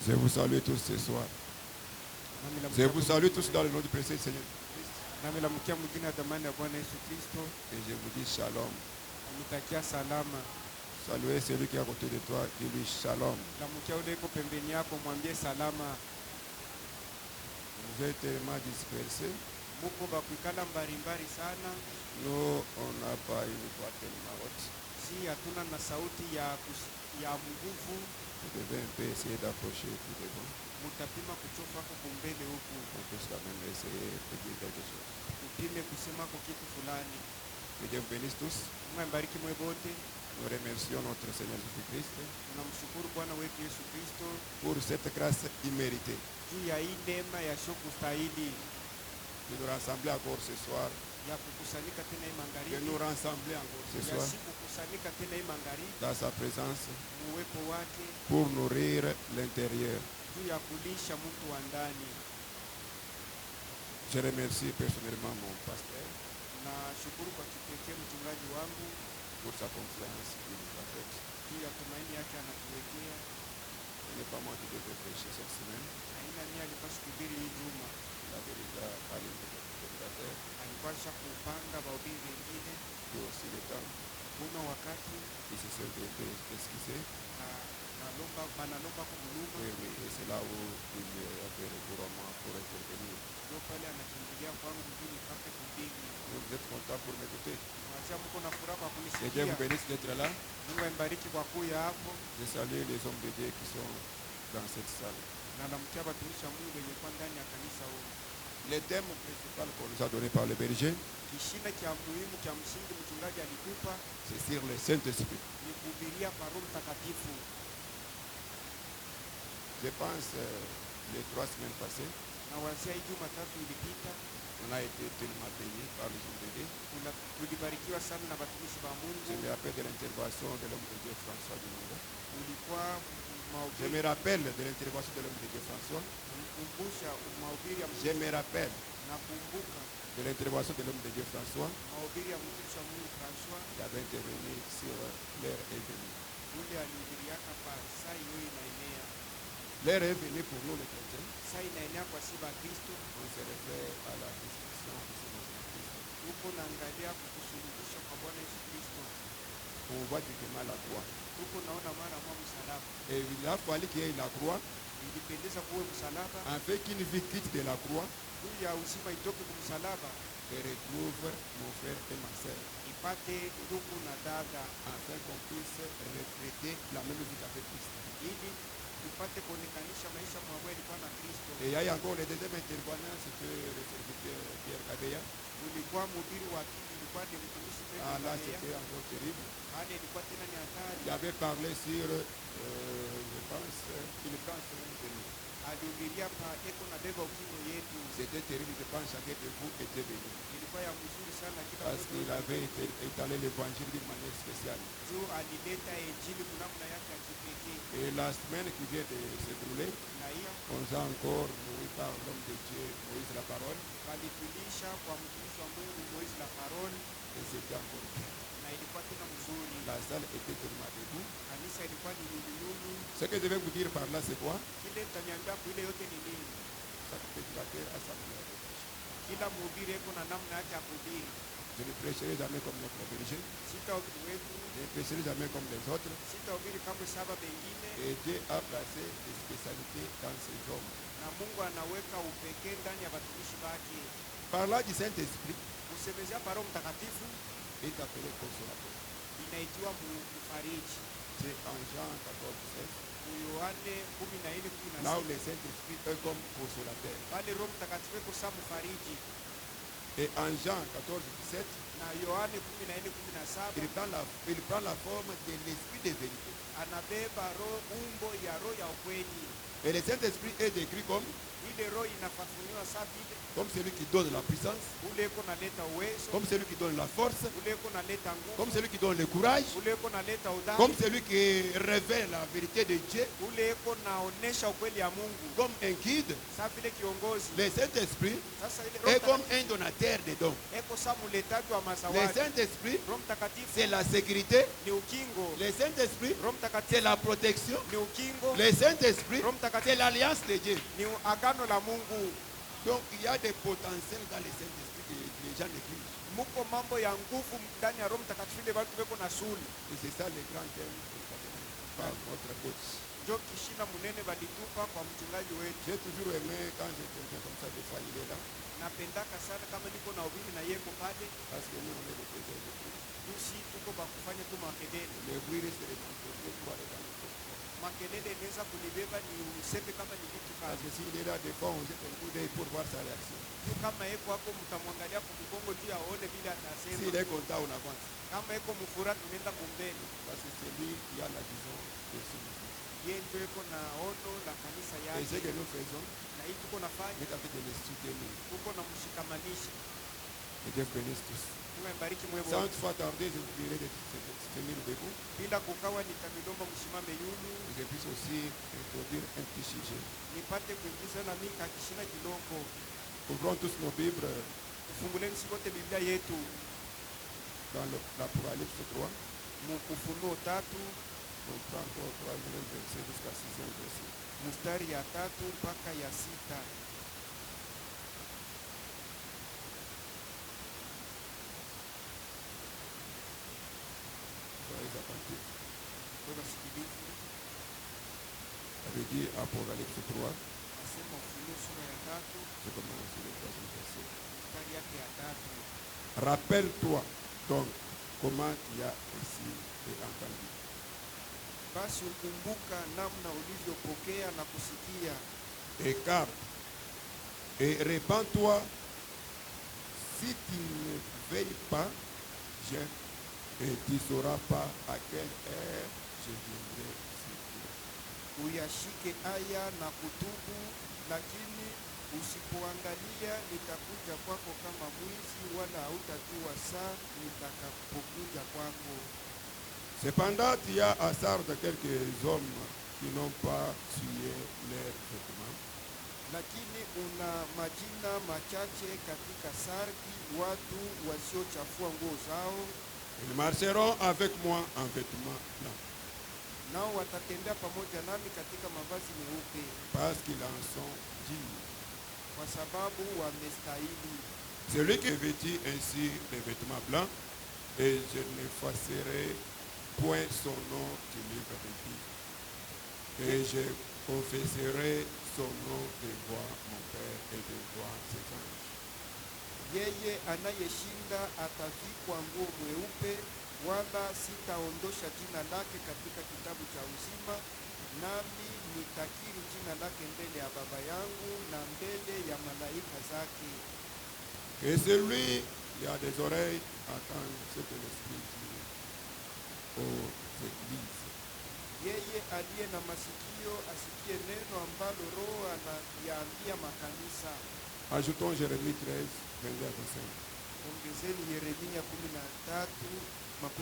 Je vous salue tous ce soir. Je vous salue tous dans le nom du précieux Seigneur Christ. Et je vous dis shalom. Saluez celui qui est à côté de toi, dis-lui shalom. Vous êtes tellement dispersés. Nous, on n'a pas une voix tellement haute. Vous devez un peu essayer d'approcher tout devant. On peut quand même essayer de dire quelque chose. Que Dieu vous bénisse tous. Nous remercions notre Seigneur Jésus-Christ pour cette grâce imméritée de nous rassembler encore ce soir, de nous rassembler encore ce soir dans sa présence pour nourrir l'intérieur. Je remercie personnellement mon pasteur pour sa confiance qu'il nous a faite. Ce n'est pas moi qui devais prêcher cette semaine. Il avait déjà parlé de prédicateur. Et aussi le temps. Il se serait esquissé. Oui, et c'est là où il a fait recours à moi pour intervenir. Vous êtes content pour m'écouter. Que Dieu vous bénisse d'être là. Je salue les hommes de Dieu qui sont dans cette salle. Le thème principal qu'on nous a donné par le berger, c'est sur le Saint-Esprit. Je pense les 3 semaines passées, on a été tellement bénis par les hommes de Dieu. Je me rappelle de l'intervention de l'homme de Dieu François Dumanga. Je me rappelle de l'intervention de l'homme de Dieu François. Je me rappelle de l'intervention de l'homme de Dieu François. Il avait intervenu sur l'heure est venue. L'heure est venue pour nous les chrétiens. On se réfère à la destruction de ce Jésus-Christ. On voit directement la croix. Et il a fallu qu'il y ait la croix, afin qu'une vie quitte de la croix et retrouve mon frère et ma soeur, afin qu'on puisse refléter la même vie qu'avec Christ. Et il y a encore le deuxième intervenant, c'était le serviteur Pierre Kabeya. Ah là, c'était encore terrible. Il avait parlé sur, je pense, une cancer de nous. C'était terrible, je pense, chacun de vous était venu. Parce qu'il avait étalé l'évangile d'une manière spéciale. Et la semaine qui vient de s'écouler, on a encore nourri par l'homme de Dieu, Moïse la parole. Et c'était encore bien. La salle était tellement debout. Ce que je vais vous dire par là, c'est quoi? Chaque prédicateur a sa manière de prêcher. Je ne prêcherai jamais comme notre berger. Je ne prêcherai jamais comme les autres. Et Dieu a placé des spécialités dans ces hommes. Par là du Saint-Esprit, il est appelé consolateur. C'est en Jean 14, 16. Là où le Saint-Esprit est comme consolateur. Et en Jean 14, 17, il prend la forme de l'esprit de vérité. Et le Saint-Esprit est décrit comme celui qui donne la puissance, comme celui qui donne la force, comme celui qui donne le courage, comme celui qui révèle la vérité de Dieu, comme un guide. Le Saint-Esprit est comme un donateur de dons. Le Saint-Esprit, c'est la sécurité. Le Saint-Esprit, c'est la protection. Le Saint-Esprit, C'est l'alliance de Dieu. Donc il y a des potentiels dans les Saint-Esprit que les gens négligent. Et c'est ça le grand thème par notre coach. J'ai toujours aimé quand j'ai quelqu'un comme ça, des fois il est là. Parce que nous on est le plaisir de Dieu. Le bruit risque de m'emporter pour aller dans le corps. Parce que s'il est là, des fois on jette un coup d'œil pour voir sa réaction. S'il est content, on avance. Parce que c'est lui qui a la vision de ce mouvement. Et ce que nous faisons, nous avons de les soutenir. Et Dieu bénisse tous. Sans toutefois tarder, je vous prierai de se tenir debout. Et je puisse aussi introduire un petit sujet. Ouvrons tous nos Bibles dans l'Apocalypse 3. On prend encore 3e verset jusqu'à 6e verset. Soyez attentifs. Avait dit Apocalypse 3. Je commence sur le 3e verset. Rappelle-toi donc comment tu as aussi entendu. Écarte et répands-toi. Si tu ne veilles pas, et tu ne sauras pas à quelle heure je viendrai sur toi. Uyashike aya na kutubu, lakini usipoangalia nitakuja kwako kama mwizi, wala hautajua saa nitakapokuja kwako. Cependant, il y a hasard de quelques hommes qui n'ont pas tué leurs vêtements. Lakini una majina machache katika Sardi, watu wasiochafua nguo zao. Ils marcheront avec moi en vêtements blancs. Nao watatembea pamoja nami katika mavazi meupe. Parce qu'ils en sont dignes. Kwa sababu wamestahili. Celui qui vêtit ainsi les vêtements blancs, et je n'effacerai point son nom du livre de vie. Et je confesserai son nom devant mon Père et devant ses anges. Yeye anayeshinda atavikwa nguo mweupe, wala sitaondosha jina lake katika kitabu cha uzima, nami nitakiri jina lake mbele ya Baba yangu na mbele ya malaika zake. Et celui qui a des oreilles entend ce que l'Esprit dit aux églises. Yeye aliye na masikio asikie neno ambalo Roho anayaambia makanisa. Ajoutons Jérémie 13, 22 à 25. Ongezeni Yeremia 13, 12 au 15.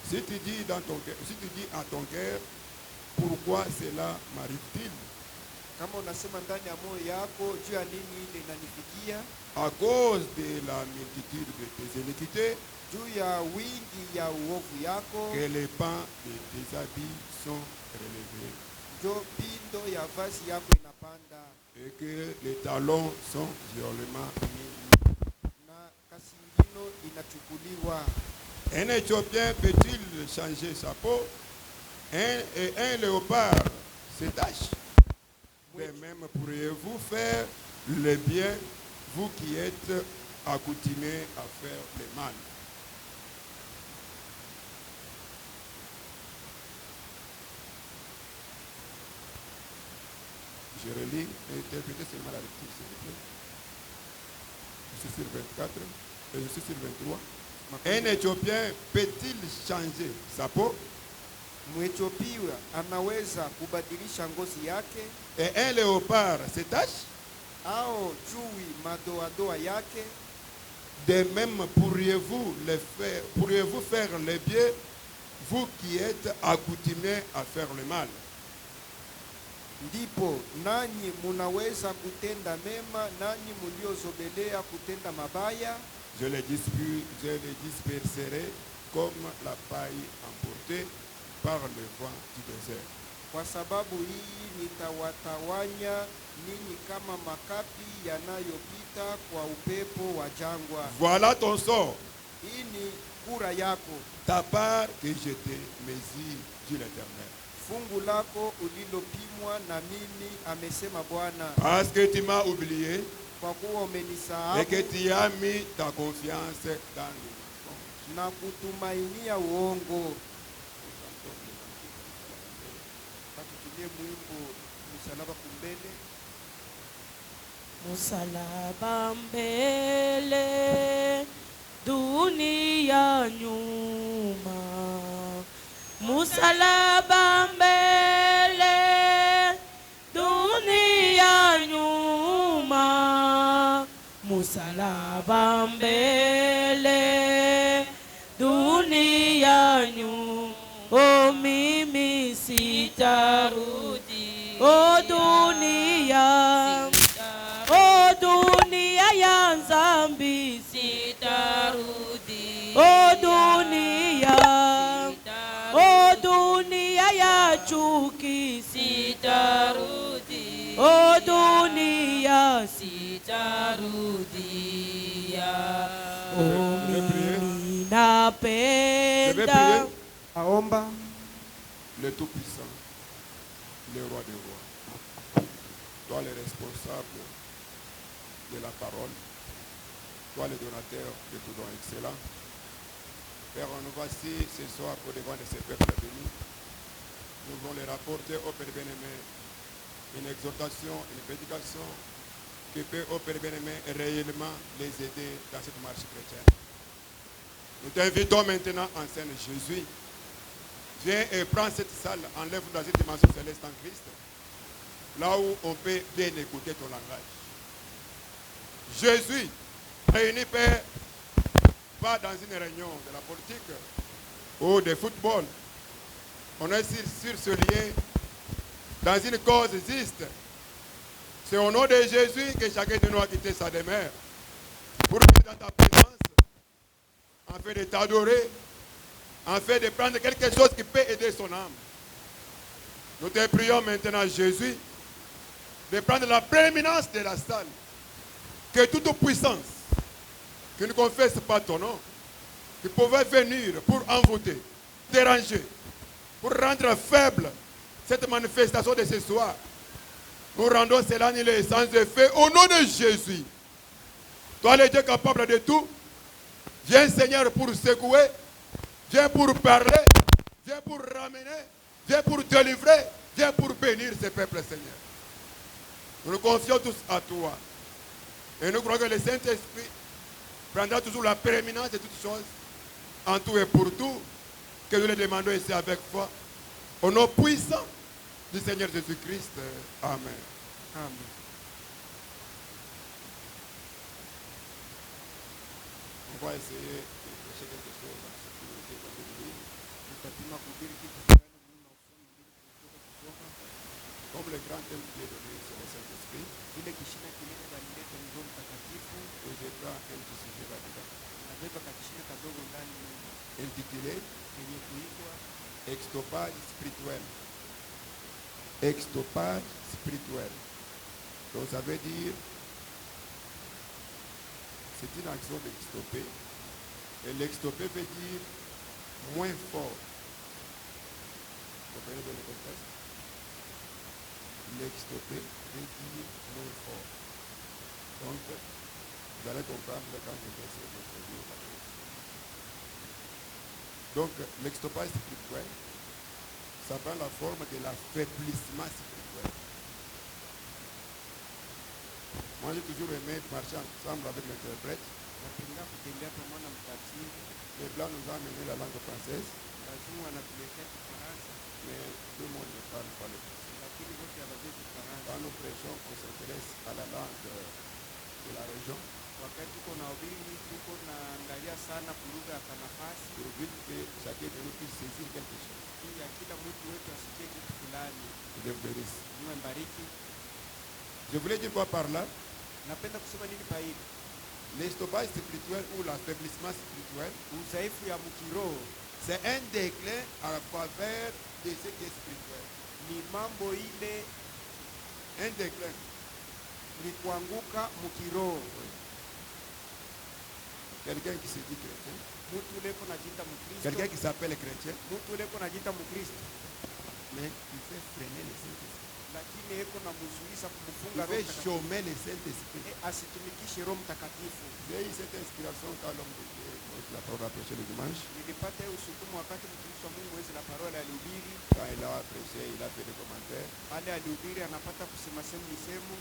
Si tu dis à ton cœur, pourquoi cela m'arrive-t-il? Kama unasema ndani ya moyo yako, juu ya nini ile inanifikia? À cause de la multitude de tes iniquités, juu ya wingi ya uovu yako, que les pans de tes habits sont relevés, ndio pindo ya vazi yako inapanda, et que les talons sont violemment mis, na kasingino inachukuliwa. Un Éthiopien peut-il changer sa peau? Un léopard se tache? De même pourriez-vous faire le bien, vous qui êtes accoutumés à faire le mal. Je relis et interprétez seulement la lecture, s'il vous plaît. Je suis sur 24 et je suis sur 23. Un Éthiopien peut-il changer sa peau? Mwethiopia anaweza kubadilisha ngozi yake? Et un léopard se tache? Ao chui madoadoa yake? De même pourriez-vous faire le bien, vous qui êtes accoutumés à faire le mal. Ndipo nanyi munaweza kutenda mema, nanyi muliozogelea kutenda mabaya. Je les disperserai comme la paille emportée par le vent du désert. Kwa sababu hii nitawatawanya ninyi kama makapi yanayopita kwa upepo wa jangwa. Voilà ton sort. Hii ni kura yako. Ta part que je te mesure, dit l'Éternel. Fungu lako ulilopimwa na mimi, amesema Bwana. Parce que tu m'as oublié. Kwa kuwa umenisahau. Et que tu as mis ta confiance dans le mensonge. Na kutumainia uongo. Tutulie mwimbo msalaba kumbele. Msalaba mbele, dunia nyuma. Msalaba mbele, dunia nyuma. Msalaba mbele, dunia nyuma. Oh, mimi sitarudi. Oh, dunia. Oh, dunia ya dhambi sitarudi. Oh, dunia. Oh, dunia ya chuki sitarudi. Oh, dunia sitarudia. Oh, mimi napenda. Aomba. Le Tout-Puissant, le Roi des Rois, toi le responsable de la parole, toi le donateur de tout don excellent. Père, nous voici ce soir au devant de ces peuples bénis. Nous voulons les rapporter au Père bien-aimé une exhortation, une prédication qui peut au Père bien-aimé réellement les aider dans cette marche chrétienne. Nous t'invitons maintenant en scène Jésus. Viens et prends cette salle, enlève dans cette dimension céleste en Christ, là où on peut bien écouter ton langage. Jésus, réuni Père, pas dans une réunion de la politique ou de football. On est sur ce lien, dans une cause juste. C'est au nom de Jésus que chacun de nous a quitté sa demeure pour venir dans ta présence, afin de t'adorer, en fait de prendre quelque chose qui peut aider son âme. Nous te prions maintenant, Jésus, de prendre la prééminence de la salle. Que toute puissance qui ne confesse pas ton nom, qui pouvait venir pour envoûter, déranger, pour rendre faible cette manifestation de ce soir, nous rendons cela annulé sans effet au nom de Jésus. Toi, le Dieu capable de tout, viens Seigneur pour secouer, viens pour parler, viens pour ramener, viens pour délivrer, viens pour bénir ce peuple, Seigneur. Nous nous confions tous à toi. Et nous croyons que le Saint-Esprit prendra toujours la prééminence de toutes choses, en tout et pour tout, que nous le demandons ici avec foi. Au nom puissant du Seigneur Jésus-Christ. Amen. Amen. On va essayer de prêcher quelque chose en sécurité dans l'église. Comme le grand thème qui est donné sur le Saint-Esprit, et je prends un petit sujet là-dedans, intitulé Extopage spirituel. Extopage spirituel. Donc ça veut dire, c'est une action d'extoper. Et l'extoper veut dire moins fort. Vous comprenez bien le contexte? L'extoper veut dire moins fort. Donc, vous allez comprendre quand je vais essayer de traduire la chose. Donc, l'extopage spirituel, ça prend la forme de l'affaiblissement spirituel. Moi, j'ai toujours aimé marcher ensemble avec l'interprète. Les Blancs nous ont amené la langue française, mais tout le monde ne parle pas le français. Quand nous prêchons, on s'intéresse à la langue de la région. Pour que chacun de nous puisse saisir quelque chose. Je voulais dire quoi par là? L'estompage spirituel ou l'affaiblissement spirituel, udhaifu ya mkiroho c'est un déclin à la faveur de ce qui est spirituel. ni mambo ile, Un déclin. ni kuanguka mkiroho. Quelqu'un qui se dit chrétien, Mtu ule kuna jita Mkristo, quelqu'un qui s'appelle chrétien, mtu ule kuna jita Mkristo, mais il fait freiner le Saint-Esprit. lakini yeko na mzuiza Il kumfunga Roho fait Mtakatifu chômer le Saint-Esprit. asitumikishe Roho Mtakatifu. J'ai eu cette inspiration quand l'homme de Dieu, donc la parole a prêché le dimanche. Nilipata hiyo usukumu wakati mtumishi wa Mungu wezi la parola alihubiri. Quand il a prêché, il a fait des commentaires. Pale alihubiri anapata kusema sehemu misemo,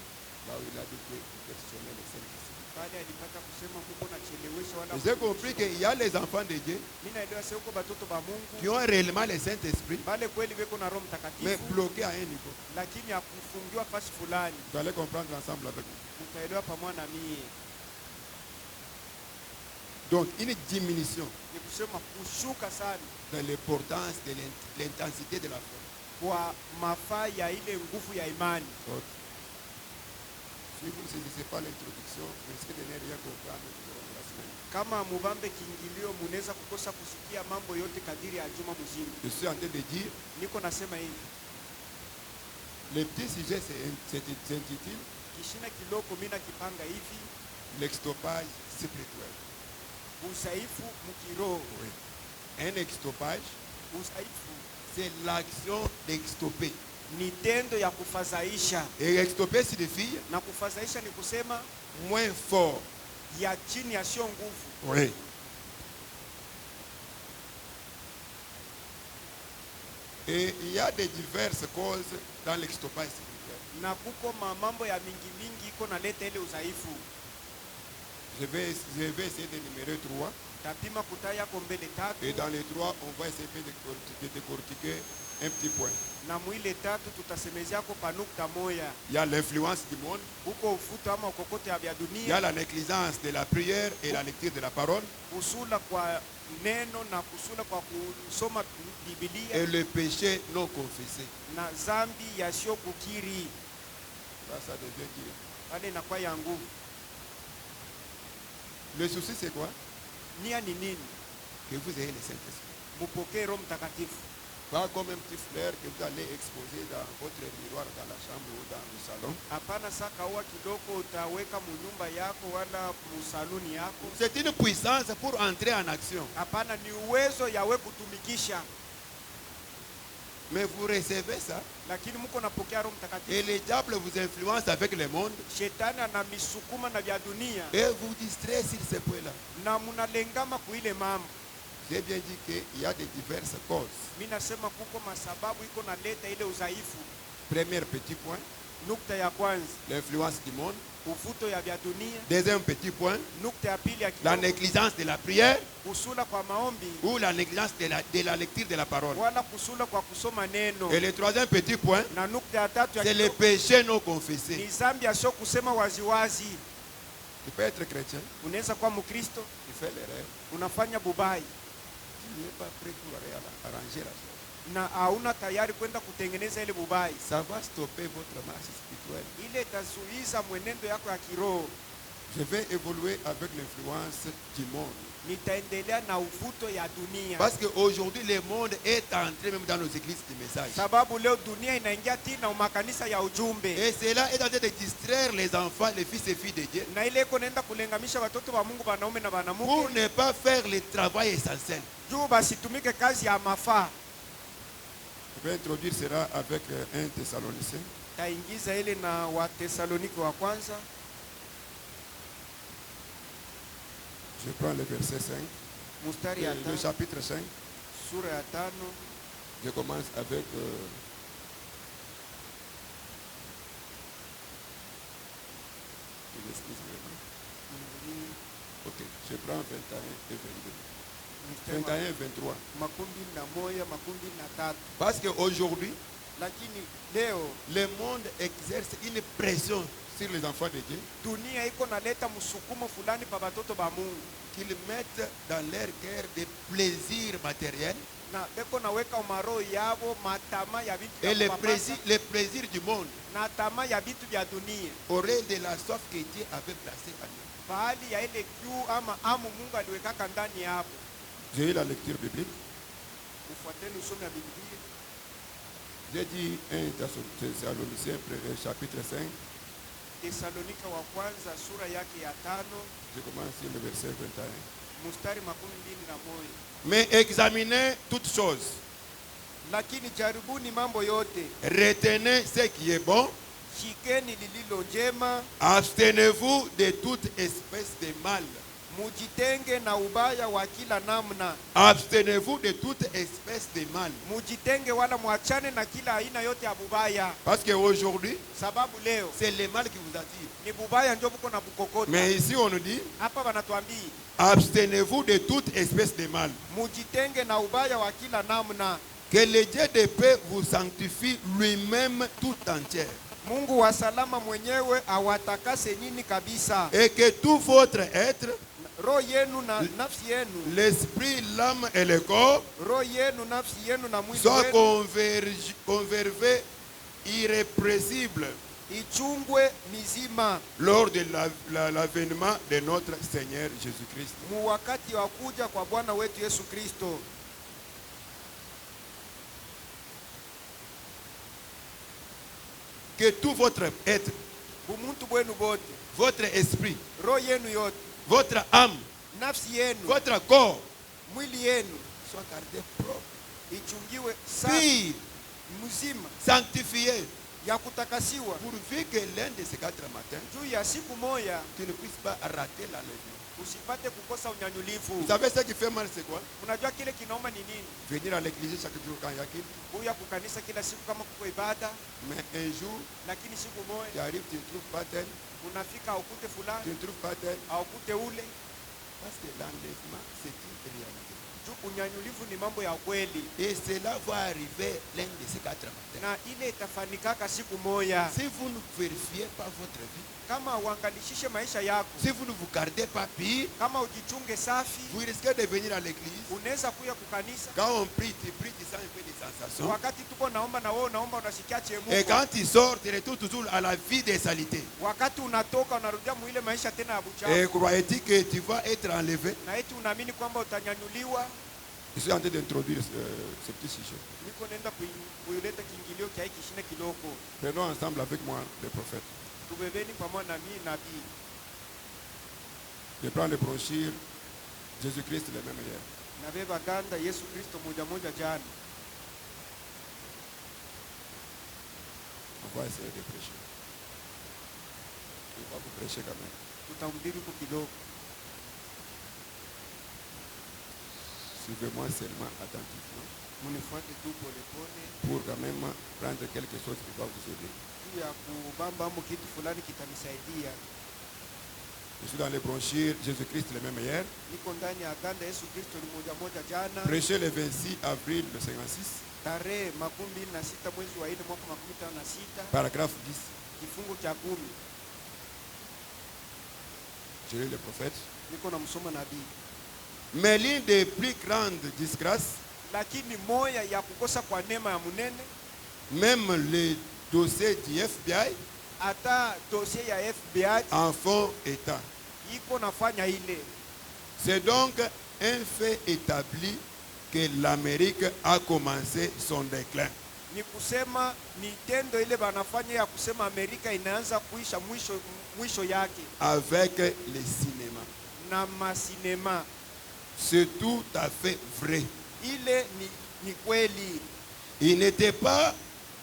Là où il a dit qu'il fait chômer le Saint-Esprit. pale alipata kusema Mungu nachelewesha wala. J'ai compris qu'il y a les enfants de Dieu Mimi naelewa sasa huko batoto ba Mungu qui ont réellement le Saint-Esprit, bale kweli beko na Roho mais Mtakatifu, bloqués à un niveau. lakini hakufungiwa fasi fulani. Vous allez comprendre ensemble avec moi. Mtaelewa pamoja na mie. Donc, une diminution Ni kusema kushuka sana de l'importance de l'intensité de la foi. kwa mafaa ya ile nguvu ya imani. Donc, si vous ne saisissez pas l'introduction, vous risquez de ne rien comprendre tout au long de la semaine. Kama mubambe kiingilio, munaweza kukosa kusikia mambo yote kadiri ya juma mzima. Je suis en train de dire, Niko nasema hivi, le petit sujet s'intitule kishina kiloko mina kipanga hivi, l'extopage spirituel. udhaifu mkiroho. Oui. Un extopage, Udhaifu c'est l'action d'extoper. ni tendo ya kufadhaisha, Et extoper signifie na kufadhaisha ni kusema moins fort. ya chini ya sio nguvu. Oui. Et il y a des diverses causes dans l'extopage spirituel. Na kuko mambo ya mingi mingi iko naleta ile udhaifu. Je vais essayer de numérer 3. Tapima kutaya ko mbele tatu, Et dans les 3, on va essayer de décortiquer un petit point. na mwile tatu tutasemezea ko panukta moya. Il y a l'influence du monde, Huko ufuto ama ukokote ya vya il y dunia, a la négligence de la prière et la lecture de la parole, kusula kwa neno na kusula kwa kusoma Biblia, et le péché non confessé. na zambi yasio kukiri. Là, ça devient qui? Pale inakuwa ya nguvu. Le souci, c'est quoi? Nia ni nini? Que vous ayez le Saint-Esprit. Mupokee Roho Mtakatifu. Pas comme un petit fleur que vous allez exposer dans votre miroir, dans la chambre ou dans le salon. Hapana saka ua kidogo utaweka munyumba yako wala musaluni yako. C'est une puissance pour entrer en action. Hapana, ni uwezo yawe kutumikisha. Mais vous recevez ça, Lakini muko napokea Roho Mtakatifu. et le diable vous influence avec le monde, Shetani anamisukuma na vya dunia et vous distrait sur ce point-là. na munalengama kuile mambo. J'ai bien dit qu'il y a de diverses causes. Mimi nasema kuko masababu iko naleta ile udhaifu. Premier petit point, Nukta ya kwanza, l'influence du monde. ufuto ya vya dunia. Deuxième petit point, Nukta ya pili ya la kidogo, négligence de la prière kusula kwa maombi ou la négligence de la lecture de la parole. wala kusula kwa kusoma neno. Et le troisième petit point, Na nukta ya tatu ya c'est le kidogo, péché non ni confessé. zambi asio kusema waziwazi. Tu peux être chrétien, Unaweza kuwa Mkristo tu fais l'erreur, unafanya bubai tu n'es pas prêt pour arranger la chose. na hauna tayari kwenda kutengeneza ile bubai, Ça va stopper votre marche spirituelle. ile itazuiza mwenendo yako ya kiroho. Je vais évoluer avec l'influence du monde. Nitaendelea na uvuto ya dunia, Parce qu'aujourd'hui, le monde est entré même dans nos églises de message. sababu leo dunia inaingia tina makanisa ya ujumbe, Et cela est en train de distraire les enfants, les fils et filles de Dieu, na ile iko naenda kulengamisha watoto wa Mungu, wanaume na pour wanawake, ne pas faire le travail essentiel. juu basitumike kazi ya mafaa. Je vais introduire cela avec 1 Thessaloniciens. Taingiza ile na Wathesalonike wa kwanza, Je prends le verset 5, mustari ya le tano, chapitre 5. sura ya tano. Je commence avec ok, je prends 21 et 22. 21 et 23. Makumi na moja, makumi na tatu. Parce qu'aujourd'hui, Lakini leo le monde exerce une pression sur les enfants de Dieu, dunia iko naleta msukumo fulani pa batoto ba Mungu, qu'ils mettent dans leur cœur des plaisirs matériels na beko naweka umaro yabo matama ya vitu et vya kupapasa, les plaisirs du monde na tama ya vitu vya dunia, auraient de la soif que Dieu avait placée en eux. pahali ya ile kiu ama amu Mungu aliwekaka ndani hapo. J'ai eu la lecture biblique. Ufuateni usome ya Biblia. J'ai dit 1 Thessaloniciens chapitre 5. Thessalonika wa kwanza sura yake ya 5. Je commence sur le verset 21. Mstari 21. Mais examinez toutes choses. Lakini jaribuni mambo yote. Retenez ce qui est bon. Shikeni lililo njema. Abstenez-vous de toute espèce de mal. Mujitenge na ubaya wa kila namna. Abstenez-vous de toute espèce de mal. Mujitenge wala muachane na kila aina yote ya bubaya. Parce qu'aujourd'hui, Sababu leo c'est le mal qui vous attire. ni bubaya ndio buko na bukokota. Mais ici on nous dit, Hapa wanatuambia abstenez-vous de toute espèce de mal. mujitenge na ubaya wa kila namna. Que le Dieu de paix vous sanctifie lui-même tout entier. Mungu wa salama mwenyewe awatakase nyinyi kabisa. Et que tout votre être, Roho yenu na nafsi yenu, l'esprit, l'âme et le corps, roho yenu, nafsi yenu na mwili soient wenu conservés irrépressibles ichungwe mizima lors de l'avènement de notre Seigneur Jésus-Christ. mu wakati wa kuja kwa Bwana wetu Yesu Kristo. Que tout votre être, Bumuntu bwenu bote, votre esprit, roho yenu yote, votre âme, nafsi yenu, votre corps mwili yenu soient gardés propres, ichungiwe safi purs, mzima sanctifiés, ya kutakasiwa, pourvu que l'un de ces 4 matins, juu ya siku moja tu ne puisses pas rater l'enlèvement. usipate kukosa unyanyulifu. Vous savez ce qui fait mal, c'est quoi? Unajua kile kinaoma ni nini? Venir à l'église chaque jour quand il y a qu'il. Kuya kukanisa kila siku kama kuko ibada, Mais un jour, lakini siku tu moja arrives, tu ne trouves pas tel, unafika aukute tu fulani ne trouves pas tel. aukute ule. Parce que l'enlèvement, c'est une réalité. Juu unyanyulifu ni mambo ya kweli, Et cela va arriver l'un de ces 4 matins. na ile itafanikaka siku moja. Si vous ne vérifiez pas votre vie, Kama uangalishishe maisha yako, si vous ne vous gardez pas pire, kama ujichunge safi, vous risquez de venir à l'église. unaweza kuya kukanisa. Quand on prie, tu sens un peu de sensation. Wakati tuko naomba na wewe unaomba, unasikia Et chemuko. quand tu sors, tu retournes toujours à la vie des saletés. Wakati unatoka unarudia muile maisha tena ya Et buchafu, croyez-tu que tu vas être enlevé? na eti unaamini kwamba utanyanyuliwa. Je suis en train d'introduire ce petit sujet. Niko nenda kuileta kiingilio kia hiki shine kiloko. Prenons ensemble avec moi le prophète. Tubebeni pamoja na mimi nabii. Je prends les brochures. Jésus-Christ le même hier. Nabeba ganda Yesu Kristo moja moja jana. On va essayer de prêcher. On va vous prêcher quand même. Tutahubiri huko kidogo. Suivez-moi seulement attentivement Munifuate tu pole pole. pour quand même prendre quelque chose qui va vous aider. Juu ya kubamba amu kitu fulani kitanisaidia. Je suis dans les brochures Jésus-Christ le même hier. Niko ndani ya ganda Yesu Kristo ni moja moja jana. Prêché le 26 avril le 56. Tarehe 26 mwezi wa 4 mwaka 2026. Paragraphe 10. Kifungu cha 10. Je lis le prophète. Niko na msoma nabii. Mais l'une des plus grandes disgrâces, Lakini moya ya kukosa kwa neema ya munene, même les dossiers du FBI hata dossier ya FBI en font état. iko nafanya ile. C'est donc un fait établi que l'Amérique a commencé son déclin. Ni kusema ni tendo ile banafanya ya kusema Amerika inaanza kuisha mwisho yake Avec les cinémas. na masinema. C'est tout à fait vrai. Ile ni kweli. Il n'était pas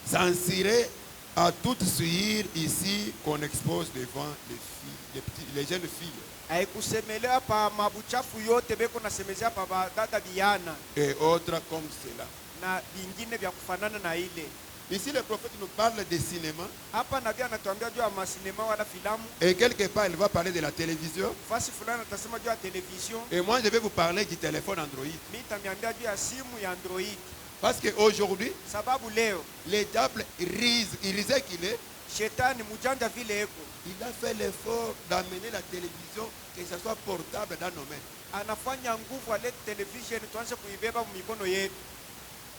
censuré à toute suite ici qu'on expose devant les filles, les jeunes filles. Haikusemelea pa mabuchafu yote beko nasemezea pa dada biana Et autres comme cela. na vingine vya kufanana na ile. Ici, le prophète nous parle de cinéma. Hapa nabii anatuambia juu ya masinema wala filamu. Et quelque part, il va parler de la télévision. Fasi fulani atasema juu ya television. Et moi, je vais vous parler du téléphone Android. Mimi tamiambia juu ya simu ya Android. Parce qu'aujourd'hui, Sababu leo le diable risait qu'il est. shetani mujanja vile eko Il a fait l'effort d'amener la télévision, que ce soit portable dans nos mains. anafanya nguvu alete television tuanze kuibeba mikono yetu.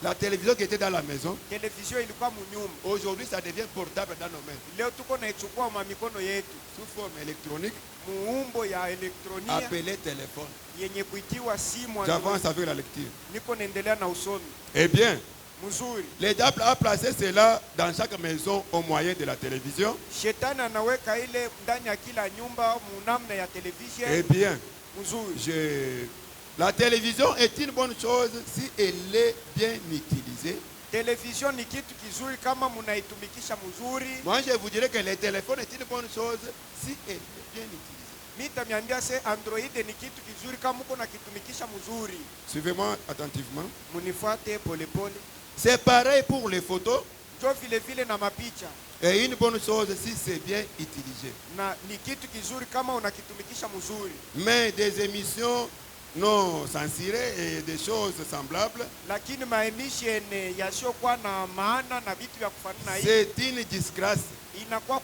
La télévision qui était dans la maison, Televizio ilikuwa munyumba. aujourd'hui ça devient portable dans nos mains. Leo tuko naichukua ma mikono yetu. Sous forme électronique, Muumbo ya elektronia appelé téléphone. yenye kuitiwa simu. J'avance avec la lecture. Niko naendelea na usomi. Eh bien, Mzuri. le diable a placé cela dans chaque maison au moyen de la télévision. Shetani anaweka ile ndani ya kila nyumba munamna ya television. Eh bien, Mzuri. la télévision est une bonne chose si elle est bien utilisée. Television ni kitu kizuri kama munaitumikisha mzuri. Moi, je vous dirais que le téléphone est une bonne chose si elle est bien utilisée. Mita miambia se Android ni kitu kizuri kama uko na kitumikisha mzuri. Suivez-moi attentivement. Munifuate pole pole. C'est pareil pour les photos. Jo vile vile na mapicha. Et une bonne chose si c'est bien utilisé. Na ni kitu kizuri kama unakitumikisha mzuri. Mais des émissions non censurées et des choses semblables, Lakini maemission yasiokuwa na maana na vitu vya kufanana hivi c'est une disgrâce. inakuwa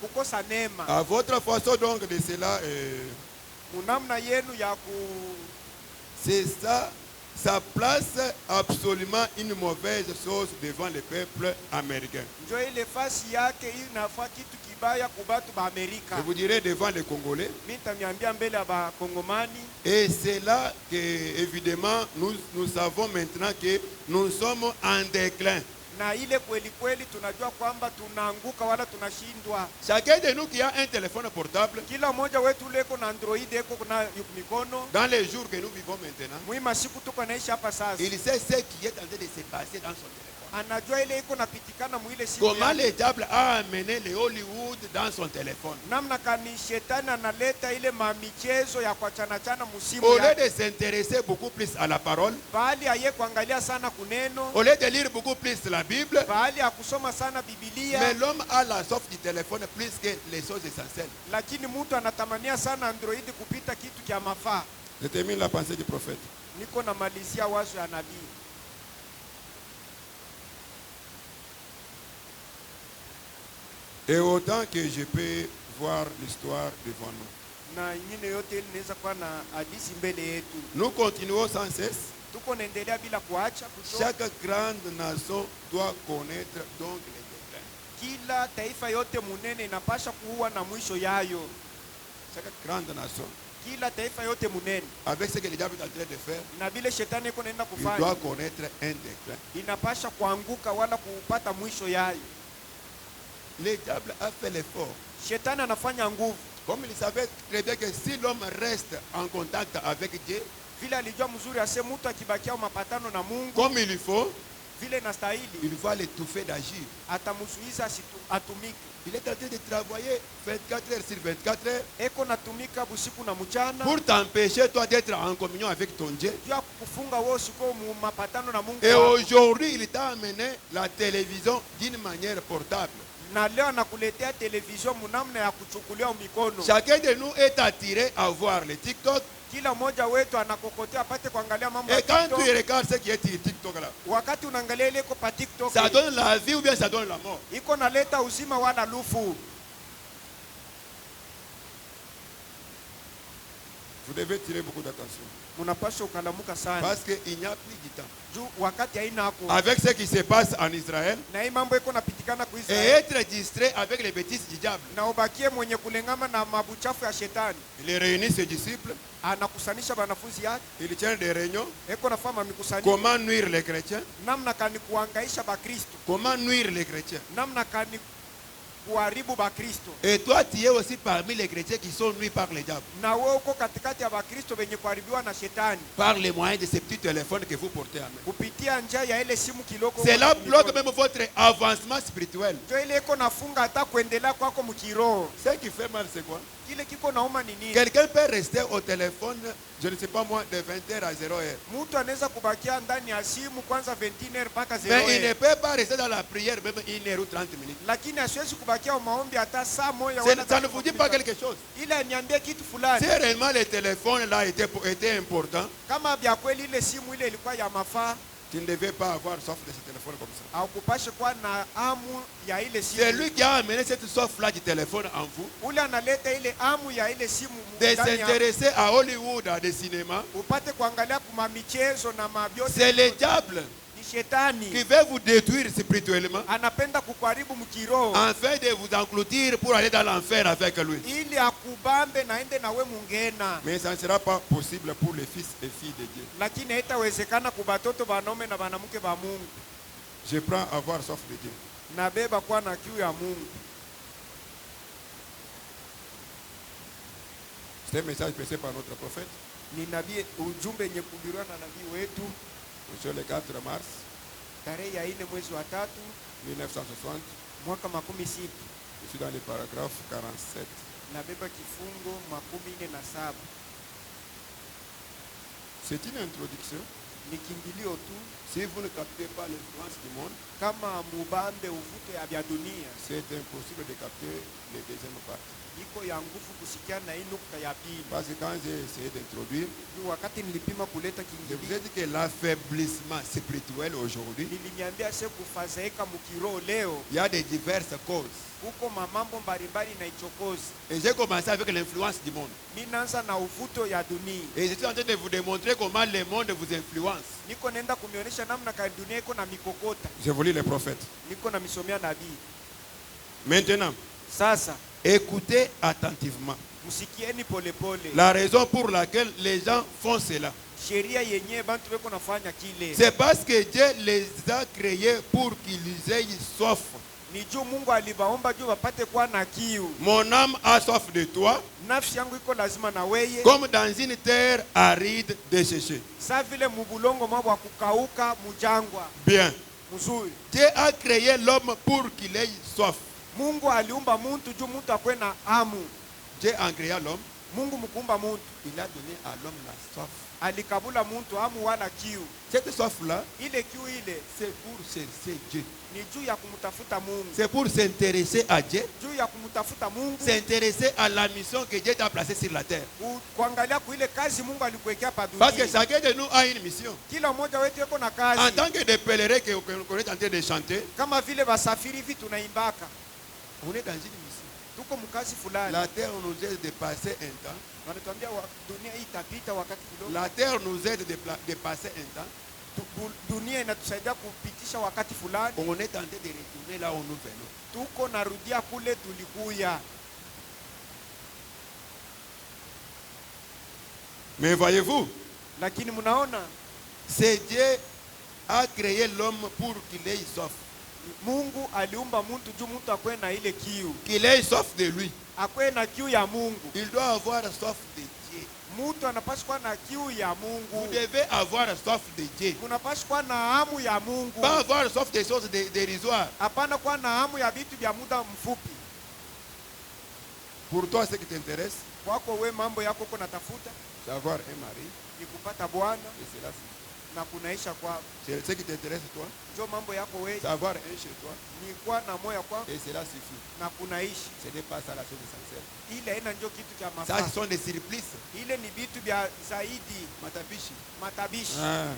kukosa neema. À votre façon donc de cela, Munamna yenu ya c'est ça, ça place absolument une mauvaise chose devant le peuple américain. njo ile fasi yake inafaa kitu kibaya kubatu ba Amerika. Je vous dirais devant les Congolais. Mitamiambia mbele ya Bakongomani. Et c'est là que, évidemment, nous savons maintenant que nous sommes en déclin. Na ile kweli kweli tunajua kwamba tunaanguka wala tunashindwa. Chacun de nous qui a un téléphone portable, Kila mmoja wetu leko na Android eko na mikono. dans les jours que nous vivons maintenant, Muima siku tuko naishi hapa sasa. il sait ce qui est en train de se passer dans son téléphone. Anajua ile iko napitikana muile siku. Comment le diable a amené le Hollywood dans son téléphone. Namna kani shetani analeta ile mamichezo ya kuachana chana musimu Au lieu yake. de s'intéresser beaucoup plus à la parole, Bali aye kuangalia sana kuneno. au lieu de lire beaucoup plus la Bible, Bali ya kusoma sana Biblia. mais l'homme a la soif du téléphone plus que les choses essentielles. Lakini mtu anatamania sana Android kupita kitu kia mafaa. Je termine la pensée du prophète. Niko na malizia wazo ya nabii. Et autant que je peux voir l'histoire devant nous, Na ingine yote ili inaweza kuwa na hadithi mbele yetu. nous continuons sans cesse. Tuko naendelea bila kuacha kusoma. Chaque grande nation doit connaître donc les déclins. Kila taifa yote munene inapasha kuwa na mwisho yayo. Chaque grande nation, Kila taifa yote munene avec ce que le diable est en train de faire, na vile shetani iko naenda il doit kufanya connaître un déclin. inapasha kuanguka wala kupata mwisho yayo. Le diable a fait l'effort. Shetani anafanya nguvu. Comme il savait très bien que si l'homme reste en contact avec Dieu, Vile alijua mzuri ase mtu akibakia mapatano na Mungu comme il faut, vile nastahili il va l'étouffer d'agir. atamzuiza atumike. Il est en train de travailler 24 heures sur 24 heures Eko natumika busiku na mchana pour t'empêcher toi d'être en communion avec ton Dieu. juu ya kufunga wewe usiko mu mapatano na Mungu Et wako. aujourd'hui, il t'a amené la télévision d'une manière portable. Na leo anakuletea television munamna ya kuchukulia mikono. Chacun de nous est attiré à voir le TikTok. Kila mmoja wetu anakokotea apate kuangalia mambo ya Et quand tu TikTok. regardes ce qui est TikTok là, Wakati unaangalia ile iko pa TikTok, ça donne la vie ou bien ça donne la mort. iko naleta uzima wala lufu. Vous devez tirer beaucoup d'attention. Munapaswa ukalamuka sana. Parce qu'il n'y a plus du temps. Juu wakati haina hako. Avec ce qui se passe en Israël, Na hii mambo iko napitikana ku et Israeli. être distrait avec les bêtises du diable. Na ubakie mwenye kulengama na mabuchafu ya shetani. Il réunit ses disciples, Anakusanisha banafunzi yake. il tient des réunions. Eko nafama mikusanyiko. Comment nuire les chrétiens? Namna kani kuhangaisha Bakristo. Comment nuire les chrétiens? Namna kani kuharibu Bakristo. Et toi, tu es aussi parmi les chrétiens qui sont nuits par le diable. Na wewe uko katikati ya Bakristo wenye kuharibiwa na shetani. Par les moyens de ces petits téléphones que vous portez à main. Kupitia njia ya ile simu kiloko. Cela bloque même votre avancement spirituel. Ndio ile iko nafunga hata kuendelea kwako mkiroho. Ce qui fait mal, c'est quoi? Kile kiko nauma ni nini? Quelqu'un peut rester au téléphone, je ne sais pas moi, de 20h à 0h. Mtu anaweza kubakia ndani ya simu kwanza 21h mpaka Mais il 0h. ne peut pas rester dans la prière même 1 heure ou 30 minutes. Lakini asiwezi kubakia maombi hata saa moja Ça ne vous dit pas quelque chose. Ila niambie kitu fulani. Si réellement le téléphone là était important, Kama vya kweli ile simu ile ilikuwa ya mafaa, tu ne devais pas avoir soif de ce téléphone comme ça. au kupashe kuwa na amu ya ile C'est simu. lui qui a amené cette soif-là du téléphone en vous, Ule analeta ile amu ya ile simu de ndani ya- s'intéresser à Hollywood, à des cinémas. upate kuangalia kuma michezo na mabiote. C'est le diable. Ni shetani veut vous détruire spirituellement, anapenda kukuharibu mkiroho, afin de vous engloutir pour aller dans l'enfer avec lui. ili akubambe na ende nawe mungena. Mais ça ne sera pas possible pour les fils et filles de Dieu. Lakini haitawezekana kubatoto banaume na banamuke ba Mungu. Je prends à avoir soif de Dieu. Nabeba kwa na kiu ya Mungu. C'est un message prêché par notre prophète. Ni nabii, ujumbe yenye kuhubiriwa na nabii wetu Sur le 4 mars tarehe ya 4 mwezi wa 3 1960. mwaka 60. Je suis dans le paragraphe 47. Nabeba kifungo 47. C'est une introduction. Ni kimbilio tu. Si vous ne captez pas l'influence du monde, Kama mubambe uvute ya vya dunia, c'est impossible de capter les deuxième partie. iko ya nguvu kusikia na hii nukta ya pili. Parce que quand j'ai essayé d'introduire, Wakati nilipima kuleta je vous kingilio, ai dit que l'affaiblissement spirituel aujourd'hui, niliniambia se kufadhaika mkiroho leo il y a des diverses causes. huko mamambo mbalimbali na ichokozi. Et j'ai commencé avec l'influence du monde. Mimi naanza na uvuto ya dunia. Et je suis en train de vous démontrer comment le monde vous influence. Niko nenda kumionyesha namna ka dunia iko na mikokota. Je vous lis les prophètes. Niko na misomea nabii. Maintenant, Sasa écoutez attentivement msikieni polepole. la raison pour laquelle les gens font cela. Sheria yenyewe bantu beko nafanya kile. C'est parce que Dieu les a créés pour qu'ils aient soif. Ni juu Mungu alibaomba juu wapate kuwa na kiu. Mon âme a soif de toi, Nafsi yangu iko lazima na weye. comme dans une terre aride desséchée. Sa vile mubulongo mwa kukauka mujangwa. Bien. Mzuri. Dieu a créé l'homme pour qu'il ait soif. Mungu aliumba muntu juu muntu akwe na hamu. Dieu en créant l'homme, Mungu mkumba muntu, il a donné à l'homme la soif. alikabula muntu hamu wala kiu. Cette soif-là, Ile kiu ile c'est pour chercher Dieu. ni juu ya kumtafuta Mungu. C'est pour s'intéresser à Dieu. Juu ya kumtafuta Mungu. S'intéresser à la mission que Dieu t'a placée sur la terre. Kuangalia kuile kazi Mungu alikuwekea pa dunia. Parce que chacun de nous a une mission. Kila mmoja wetu yuko na En kazi. tant que des pèlerins qu'on est en train de chanter, Kama vile basafiri hivi tunaimbaka. on est dans une mission. Tuko mkazi fulani. La terre nous aide de passer un temps. Wanatuambia dunia hii itapita wakati kidogo. La terre nous aide de passer un temps. Dunia inatusaidia kupitisha wakati fulani. On est en train de retourner là où nous venons. Tuko narudia kule tulikuya. Mais voyez-vous, Lakini mnaona c'est Dieu a créé l'homme pour qu'il ait soif. Mungu aliumba muntu juu muntu akwe na ile kiu. Qu'il ait soif de lui. Akwe na kiu ya Mungu. Il doit avoir soif de Dieu. Mutu anapaswa kuwa na kiu ya Vous Mungu. devez avoir soif de Dieu. Unapaswa kuwa na hamu ya Mungu. Pas avoir soif des choses dérisoires. Hapana kuwa na hamu ya vitu vya muda mfupi. Pour toi, ce qui t'intéresse, Kwako we mambo yako uko natafuta c'est avoir un mari. ni kupata bwana Et cela suffit. na kunaisha kwa C'est ce qui t'intéresse, toi. njo mambo yako we C'est avoir un chez toi. ni kuwa na moya kwa Et cela suffit. na kunaishi. Ce n'est pas ça la chose essentielle. Ile haina njo kitu cha Ça, mafaa. ce sont des surplices. Ile ni vitu vya zaidi, Matapishi. matabishi. Ah.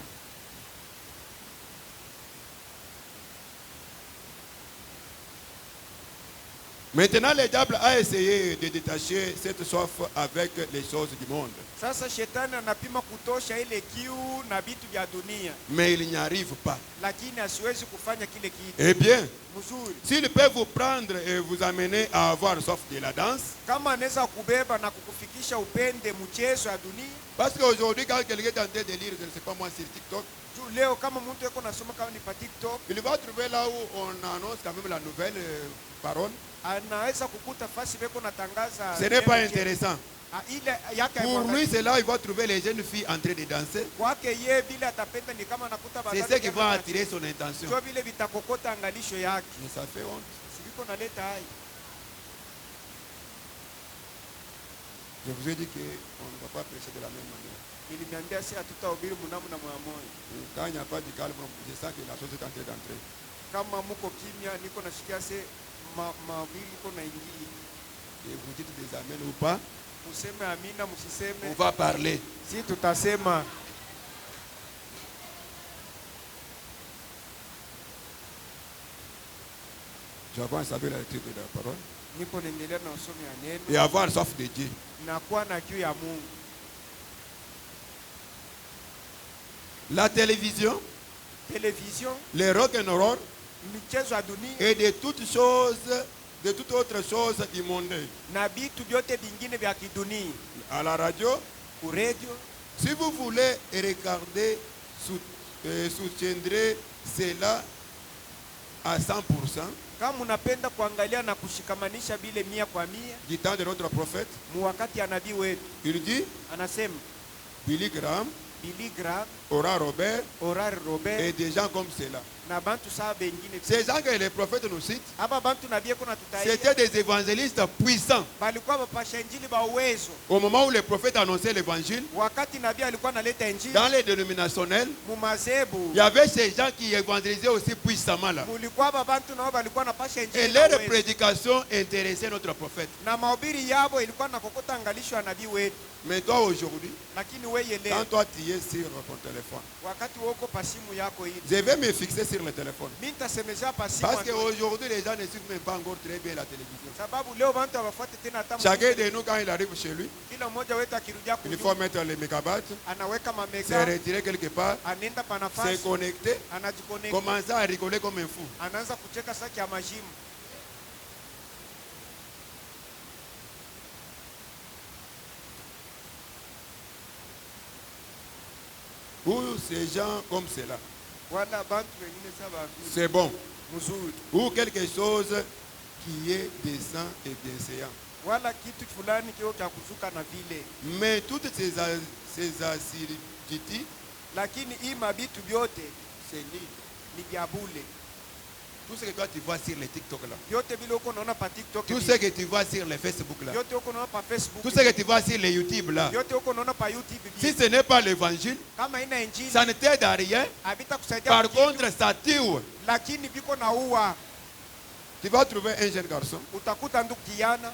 Maintenant, le diable a essayé de détacher cette soif avec les choses du monde. Sasa shetani anapima kutosha ile kiu na vitu vya dunia, Mais il n'y arrive pas. lakini asiwezi kufanya kile kitu. Eh bien, Mzuri, s'il peut vous prendre et vous amener à avoir soif de la danse, kama anaweza kubeba na kukufikisha upende mchezo ya dunia. parce qu'aujourd'hui, quand quelqu'un est en train de lire, je ne sais pas moi, sur TikTok, Juu leo kama mtu yuko nasoma kama ni pa TikTok, il va trouver là où on annonce quand même la nouvelle parole. anaweza kukuta fasi beko natangaza. Ce n'est pas neno je- intéressant. Ile yake Pour lui, c'est là où il va trouver les jeunes filles en train de danser. kwake ye vile atapenda ni kama nakuta C'est ce qui va attirer son attention. Njo vile vitakokota angalisho yake. Mais ça fait honte. Siviko naleta hai. Je vous ai dit qu'on ne va pas prêcher de la même manière. Niliniambia si hatutahubiri mnamna moya moya. Quand il n'y a pas de calme, je sens que la chose est en train d'entrer. Kama muko kimya niko nashikia se mawili iko naingia. Et vous dites des amens ou pas, Museme amina, musiseme. on va parler. Si tutasema. Je vais savoir la lecture de la parole. Niko naendelea na usomi ya Et neno. avoir soif de Dieu. Na kuwa na kiu ya Mungu. La télévision télévision, les rock'n'roll michezo ya dunia et de toutes choses, de toutes autres choses immondes. na vitu vyote vingine vya kidunia. À la radio, Ku radio, si vous voulez regarder, soutiendrez cela à 100% kama unapenda kuangalia na kushikamanisha vile 100% du temps de notre prophète. mu wakati ya nabii wetu Il dit, anasema Billy Graham, Billy Graham, Ora Robert Orar Robert et des gens comme cela. na bantu saa bengine. Ces gens que les prophètes nous citent, Aba bantu nabii kuna tutaia c'était des évangélistes puissants. balikuwa bapasha injili ba uwezo. Au moment où les prophètes annonçaient l'évangile, Wakati nabii alikuwa analeta injili dans les dénominationnels, mu mazebu, il y avait ces gens qui évangélisaient aussi puissamment là. mulikuwa bantu nao balikuwa napasha Et injili ba leur uwezo. prédication intéressait notre prophète. Na mahubiri yabo ilikuwa nakokota angalisho ya nabii wetu. Mais toi aujourd'hui, Lakini wewe quand leo toi tu es sur ton téléphone, wakati woko pasimu yako hii, je vais me fixer sur le téléphone. mimi nitasemezea pasimu Parce yako. qu'aujourd'hui, les gens ne suivent même pas encore très bien la télévision. Sababu leo bantu hawafuati tena hata Chacun de nous, quand il arrive chez lui, kila mmoja wetu akirudia il faut kunyumba mettre les mégabytes, anaweka se mamega, retirer quelque part, anaenda se panafasi, connecter, anajiconnect, commencer à rigoler comme un fou. anaanza kucheka saki ya majimu. Ou ces gens comme cela, Wala bantu wengine saba c'est bon. mzuri, Ou quelque chose qui est décent et bienséant. wala kitu fulani kio cha kuzuka na vile, Mais toutes ces assiduités, lakini hii mabitu vyote c'est nul. ni vya bule. Tout ce que toi tu vois sur les TikTok là, Vyote vile uko naona pa TikTok, tout ce que tu vois sur les Facebook là, vyote uko naona pa Facebook, tout ce que tu vois sur les YouTube là, vyote uko naona pa YouTube. si ce n'est pas l'évangile, Kama ina injili ça ne t'aide à rien. habita kusaidia Par kitu, contre, ça tue. lakini biko na uwa. Tu vas trouver un jeune garçon Utakuta ndugu kijana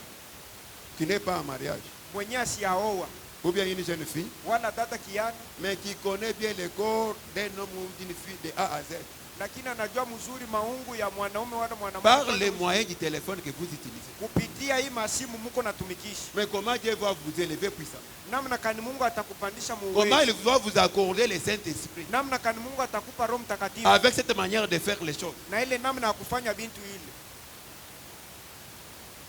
qui n'est pas en mariage, mwenye asiaoa ou bien une jeune fille, wala dada kijana, mais qui connaît bien le corps d'un homme ou d'une fille de A à Z, lakini anajua mzuri maungu ya mwanaume wala par les mwanamke moyens du téléphone que vous utilisez. kupitia hii masimu muko natumikisha. Mais comment Dieu va vous élever puissamment? Namna kani Mungu atakupandisha Comment muwezo, il va vous accorder le Saint-Esprit namna kani Mungu atakupa Roho Mtakatifu, avec cette manière de faire les choses? na ile namna ya kufanya bintu ile,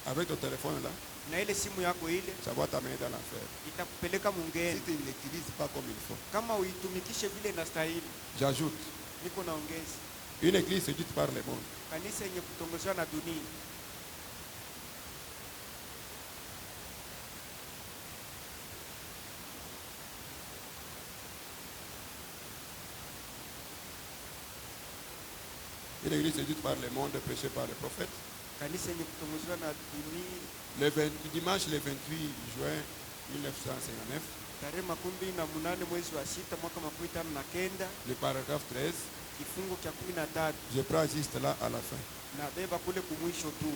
Avec ton téléphone là, na ile simu yako ile ça va t'amener dans l'enfer. itakupeleka Si mungeni tu ne l'utilises pas comme il faut. kama uitumikishe vile na stahili. J'ajoute, Niko naongeza une église séduite par le monde. kanisa yenye kutongozwa na dunia, Une église séduite par le monde, prêchée par les prophètes. kanisa yenye kutongozwa na dunia. Dimanche le 28 juin 1959, Tarehe 28 mwezi wa 6 mwaka 1959, le paragraphe 13, kifungu cha 13 je prends juste là à la fin. na beba kule kumwisho tu.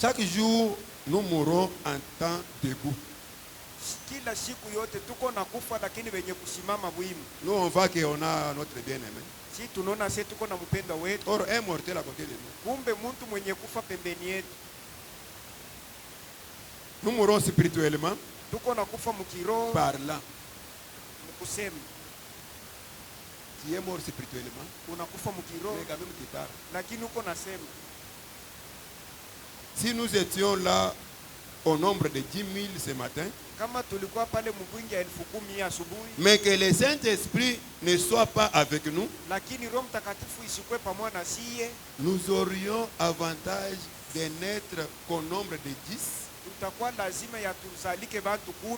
Chaque jour, nous mourons en temps debout. Kila siku yote tuko na kufa, lakini wenye kusimama bwimu. Nous, on voit qu'on a notre bien-aimé. Si tunaona sisi tuko na mpendwa wetu, Or, un mortel à côté de nous. kumbe mtu mwenye kufa pembeni yetu. Nous mourons spirituellement, Tuko na kufa mkiroho, parlant. mkusema Tu es mort spirituellement, unakufa mkiroho, mais quand même tu parles. lakini uko nasema. Si nous étions là au nombre de 10 000 ce matin, Kama tulikuwa pale mbwingi ya 10,000 asubuhi, mais que le Saint-Esprit ne soit pas avec nous, lakini Roho Mtakatifu isikwe pamoja na siye, nous aurions avantage de n'être qu'au nombre de 10. tutakuwa lazima ya tuzalike bantu 10,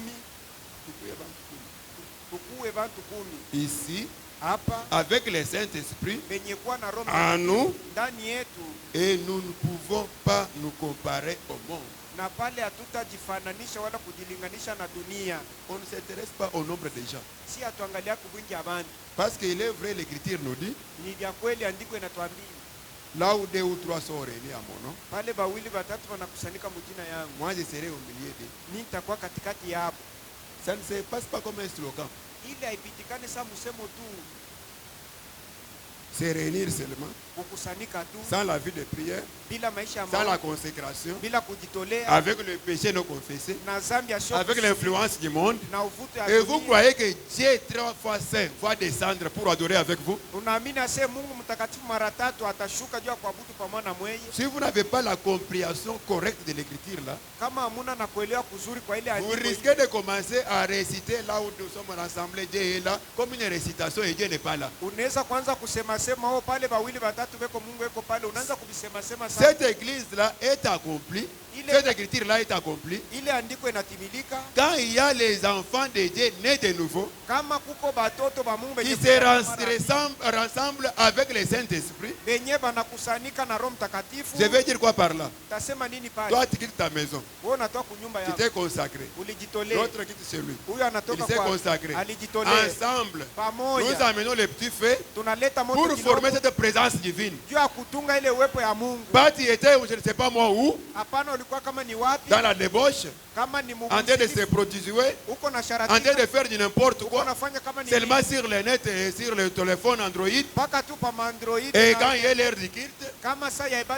tukuwe bantu 10 Ici, hapa avec le Saint-Esprit benye kuwa na Roho en nous, ndani yetu, et nous ne pouvons pas nous comparer au monde. na pale hatutajifananisha wala kujilinganisha na dunia. On ne s'intéresse pas au nombre de gens. Si hatuangalia kubwingi ya bantu, Parce qu'il est vrai, l'Écriture nous dit, ni vya kweli, andiko inatuambia là où 2 ou 3 sont réunis à mon nom, pale bawili batatu wanakusanyika mjina yangu, moi je serai au milieu d'eux. mimi nitakuwa katikati yabo. Ça ne se passe pas comme un slogan. Ili haipitikane saa musemo tu, se réunir seulement, sans la vie de prière, sans la consécration, avec le péché non confessé, avec l'influence du monde, et vous croyez que Dieu 3 fois saint va descendre pour adorer avec vous? Si vous n'avez pas la compréhension correcte de l'écriture là, vous risquez de commencer à réciter là où nous sommes rassemblés, Dieu est là, comme une récitation et Dieu n'est pas là. Cette église là est accomplie. Cette écriture là est accomplie quand il y a les enfants de Dieu nés de nouveau qui se rassemblent avec le Saint-Esprit. Je vais dire quoi par là? Toi tu quittes ta maison, tu t'es consacré, l'autre quitte chez lui, il s'est consacré. Ensemble nous amenons les petits faits pour former cette présence divine. Pas tu étais, je ne sais pas moi où, dans la débauche, en train de se prostituer, en train de faire du n'importe quoi, seulement sur le net et sur le téléphone Android. Et quand il y a l'heure du culte,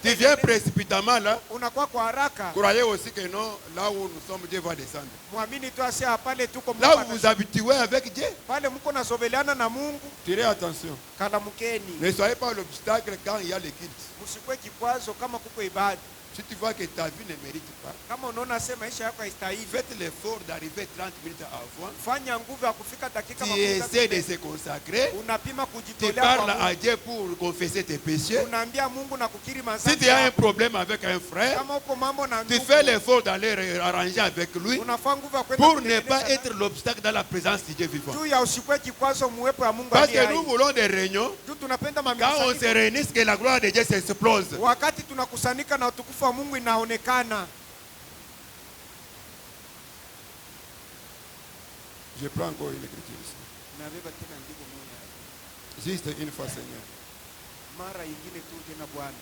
tu viens précipitamment là. Croyez aussi que non, là où nous sommes, Dieu va descendre. Là où vous habituez avec Dieu, tirez attention. Ne soyez pas l'obstacle quand il y a le culte. Si tu vois que ta vie ne mérite pas, faites l'effort d'arriver 30 minutes avant. Tu essaies de se consacrer. Tu parles à Dieu pour confesser tes péchés. Si tu as un problème avec un frère, tu fais l'effort d'aller arranger avec lui pour ne pas être l'obstacle dans la présence de Dieu vivant. Parce que nous voulons des réunions. Quand on se réunit, que la gloire de Dieu s'explose. Mungu inaonekana. Je prends encore une écriture ici. Juste une fois, Seigneur. Mara ingine tu tena Bwana.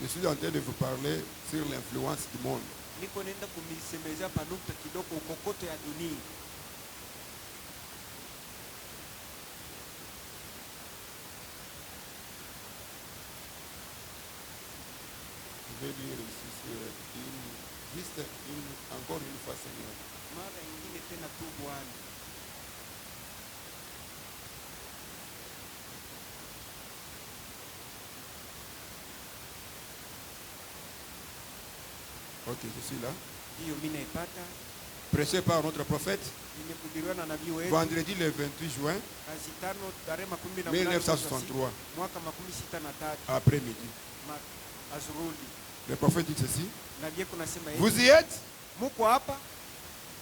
Je suis en train de vous parler sur l'influence du monde. Je vais lire ici sur encore une fois, Seigneur. Ok, je suis là. Prêché par notre prophète vendredi le 28 juin 1963 après-midi. Le prophète dit ceci. Vous y êtes?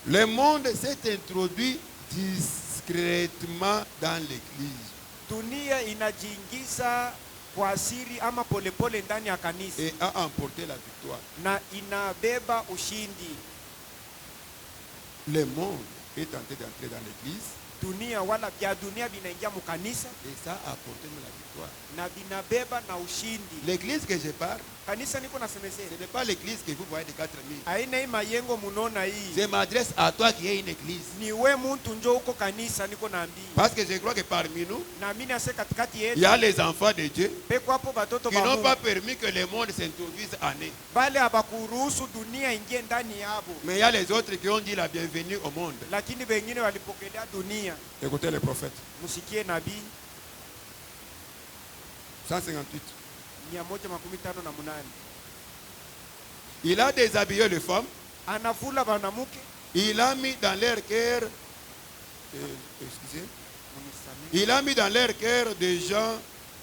Le monde s'est introduit discrètement dans l'église kwa siri ama polepole ndani ya kanisa et a emporté la victoire. Na inabeba ushindi. Le monde est en train d'entrer dans l'église. Dunia wala vya dunia vinaingia mu kanisa et ça a apporté la victoire. Na vinabeba na ushindi. L'église que je parle, kanisa niko nasemesea, ce n'est pas l'église que vous voyez de 4000. Aina hii mayengo munona hii. Je m'adresse à toi qui es une église. Ni we muntu njo uko kanisa niko naambia. Parce que je crois que parmi nous, na mimi ase katikati yetu, il y a les enfants de Dieu peko hapo batoto qui n'ont pas permis que le monde s'introduise en eux. Bale abakuruhusu dunia ingie ndani yabo. Mais il y a les autres qui ont dit la bienvenue au monde. Lakini wengine walipokelea dunia. Écoutez le prophète. Musikie nabii 158. 158. Il a déshabillé les femmes. Anavula banamuke. Il a mis dans leur cœur il a mis dans leur cœur des gens